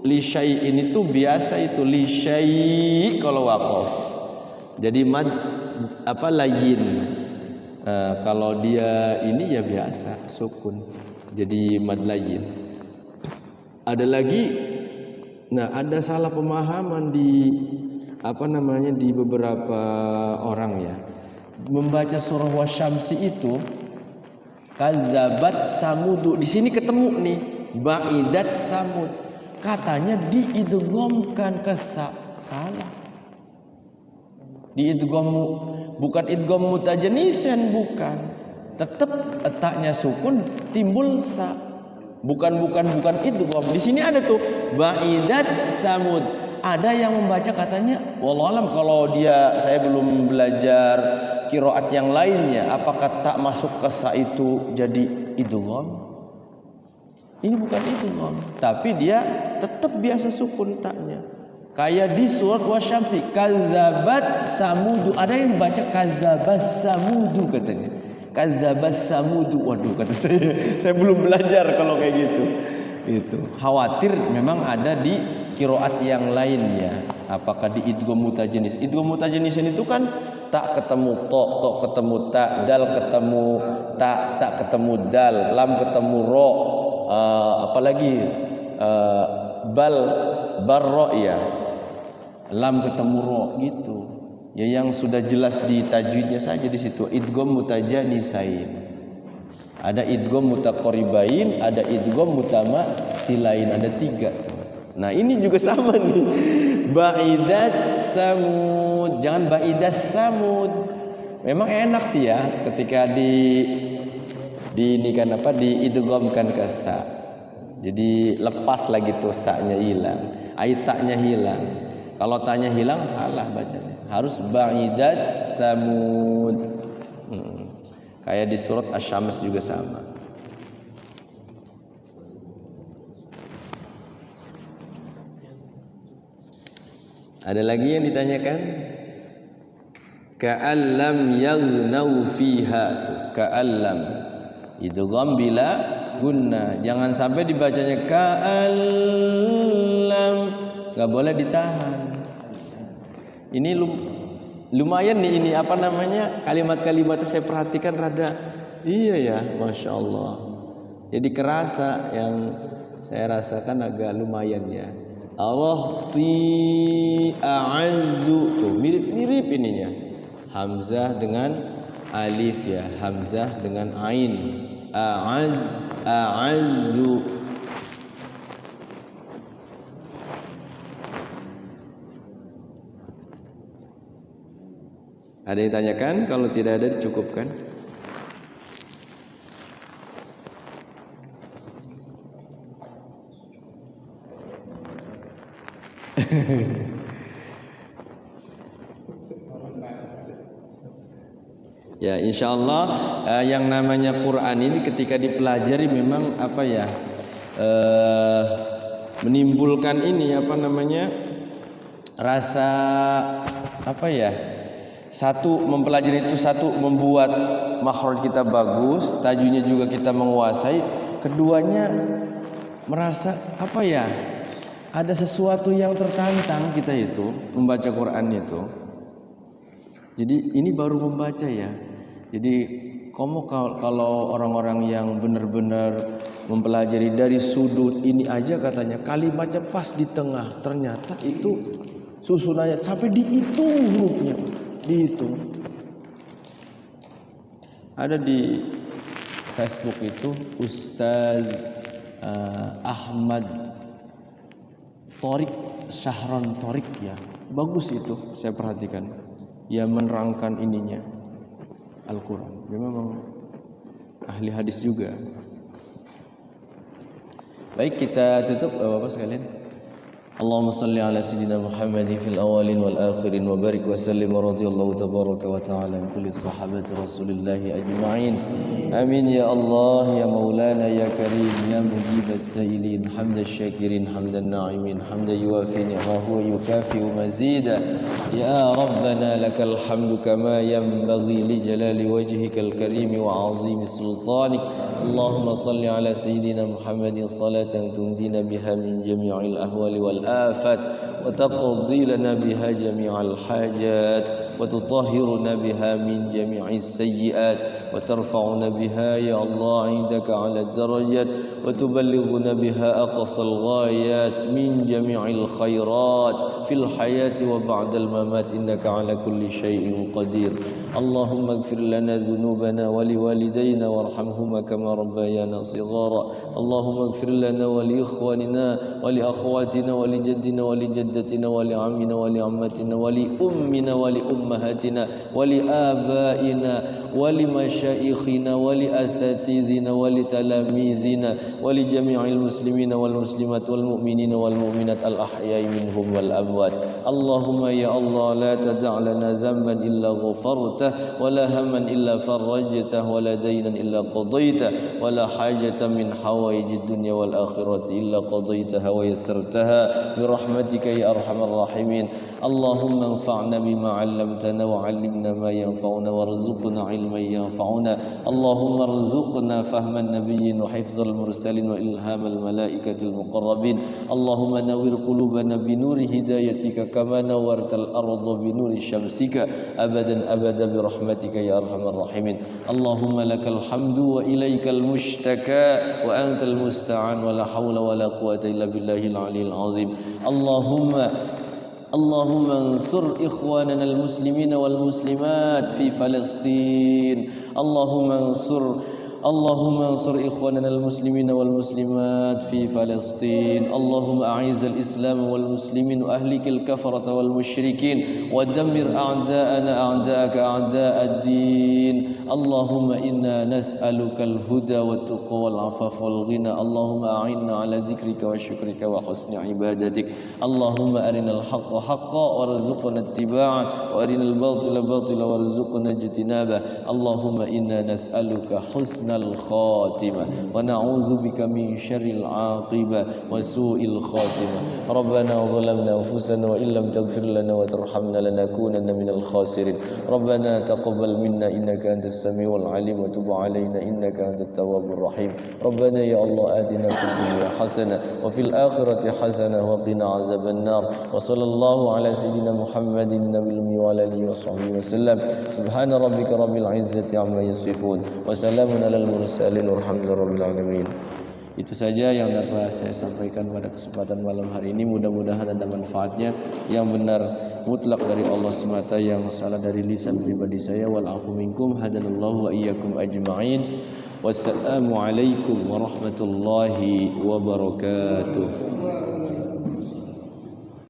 li syai'in itu biasa itu li syai' kalau waqaf. Jadi mad apa layyin. Kalau dia ini ya biasa sukun. Jadi mad layyin. Ada lagi ada salah pemahaman di di beberapa orang ya. Membaca surah Wasyamsi itu kadzabat samudu. Di sini ketemu nih ba'idat samud. Katanya diidghamkan ke salah. Diidgham bukan idgham mutajanisen, bukan. Tetap etaknya sukun timbul sa. Bukan idgham. Di sini ada tuh ba'idat samud. Ada yang membaca katanya wallahu alam, kalau saya belum belajar qiraat yang lainnya, apakah tak masuk ke sa itu jadi idgham? Ini bukan idgham, tapi dia tetap biasa sukun taknya. Kayak di surat Wasyamsi, kadzabat samudu. Ada yang baca kadzabat samudu katanya. Kadzabat samudu. Waduh, kata saya belum belajar kalau kayak gitu. Itu khawatir memang ada di qiraat yang lain ya. Apakah di idgham mutajanis? Idgham mutajanisan itu kan tak ketemu to ketemu ta, dal ketemu tak ketemu dal, lam ketemu ro, apalagi barro ya. Lam ketemu ro gitu. Ya yang sudah jelas di tajwidnya saja di situ idgham mutajanisain. Ada idgham mutaqaribain, ada idgham mutamatsilain, ada 3 tuh. Nah, ini juga sama nih. Ba'idat samud. Jangan ba'idat samud. Memang enak sih ya ketika diidghamkan ke sa. Jadi lepas lagi tuh sa-nya hilang, taknya hilang. Kalau taknya hilang salah bacanya. Harus ba'idat samud. Kayak di surat Asy-Syams juga sama. Ada lagi yang ditanyakan? Ka'allam yaghnau fiha, ka'allam idgham bila gunna, jangan sampai dibacanya ka'allam, nggak boleh ditahan. Ini lumayan nih, ini apa namanya, kalimat-kalimatnya saya perhatikan rada iya ya, masya Allah. Jadi kerasa, yang saya rasakan agak lumayan ya. Allah a'azzu, tuh mirip-mirip ininya. Hamzah dengan alif ya, hamzah dengan ain. A'azzu. Ada yang tanyakan? Kalau tidak ada dicukupkan. Ya, insya Allah yang namanya Quran ini ketika dipelajari memang apa ya, menimbulkan ini apa namanya, rasa apa ya, satu mempelajari itu, satu membuat makhraj kita bagus, tajwidnya juga kita menguasai, keduanya merasa apa ya, ada sesuatu yang tertantang kita itu membaca Quran itu. Jadi ini baru membaca ya. Jadi kamu kalau orang-orang yang benar-benar mempelajari dari sudut ini aja, katanya kalimatnya pas di tengah, ternyata itu susunannya sampai dihitung hurufnya, dihitung. Ada di Facebook itu Ustaz Ahmad Thorik, Syahron Thorik ya, bagus itu saya perhatikan. Ya menerangkan ininya Al-Quran. Dia memang ahli hadis juga. Baik, kita tutup Bapak sekalian. Allahumma salli ala sayyidina Muhammadin fil awalin wal akhirin wa barik wa sallim wa radiyallahu tabaraka wa ta'ala an kulli sahabati rasulillahi ajma'in. Amin ya Allah ya Maulana ya Karim ya mujib as-sa'ilin, hamdan syakirin hamdan na'imin, hamdan yuwafi ni'mahu wa yukafi'u mazida. Ya Rabbana lakal hamdu kama yanbaghi li jalali wajhikal karim wa 'azimi sultanik. Allahumma salli ala sayyidina Muhammadin salatan tundina biha min jami'il ahwali wal آفات وتقضي لنا بها جميع الحاجات وتطهرنا بها من جميع السيئات وترفعنا بها يا الله عندك على الدرجات وتبلغنا بها أقصى الغايات من جميع الخيرات في الحياة وبعد الممات إنك على كل شيء قدير. اللهم اغفر لنا ذنوبنا ولوالدينا وارحمهما كما ربيانا صغارا. اللهم اغفر لنا ولإخواننا ولأخواتنا ولجدنا ولجدتنا ولعمنا ولعمتنا ولأمنا ولأمهاتنا ولآبائنا ولمشايخنا ولأساتذنا ولتلاميذنا ولجميع المسلمين والمسلمات والمؤمنين والمؤمنات الأحياء منهم والأموات. اللهم يا الله لا تدع لنا ذنبا إلا غفرته ولا هما إلا فرجته ولا دينا إلا قضيته ولا حاجة من حوائج الدنيا والآخرة إلا قضيتها ويسرتها برحمتك يا أرحم الراحمين. اللهم انفعنا بما علمتنا وعلمنا ما ينفعنا وارزقنا علما ينفعنا. اللهم ارزقنا فهم النبيين وحفظ المرسلين وإلهام الملائكة المقربين. اللهم نور قلوبنا بنور هدايتك كما نورت الأرض بنور شمسك أبدا أبدا برحمتك يا أرحم الراحمين. اللهم لك الحمد وإليك المشتكى وأنت المستعان ولا حول ولا قوة إلا بالله العلي العظيم. اللهم انصر إخواننا المسلمين والمسلمات في فلسطين. اللهم انصر اللهم انصر إخواننا المسلمين والمسلمات في فلسطين اللهم أعز الإسلام والمسلمين وأهلك الكفرة والمشركين ودمر أعداءنا أعداءك أعداء الدين اللهم إنا نسألك الهدى والتقى والعفاف والغنى اللهم أعنا على ذكرك وشكرك وحسن عبادتك اللهم أرنا الحق حقا وارزقنا اتباعه وأرنا الباطل باطلا وارزقنا اجتنابه اللهم إنا نسألك حسن الخاتمة ونعوذ بك من شر العاقبة وسوء الخاتمة ربنا ظلمنا أنفسنا وإن لم تغفر لنا وترحمنا لنكونن من الخاسرين ربنا تقبل منا إنك أنت السميع العليم وتب علينا إنك أنت التواب الرحيم ربنا يا الله آتنا في الدنيا حسنة وفي الآخرة حسنة وقنا عذاب النار وصلى الله على سيدنا محمد النبي الأمي وعلى آله وصحبه وسلم سبحان ربك رب العزة عما يصفون وسلام على المرسلين والحمد لله رب العالمين. Itu saja yang dapat saya sampaikan pada kesempatan malam hari ini. Mudah-mudahan ada manfaatnya. Yang benar mutlak dari Allah semata, yang salah dari lisan pribadi saya. Wal afu minkum hadanallahu wa iyyakum ajma'in. Wassalamu alaikum warahmatullahi wabarakatuh.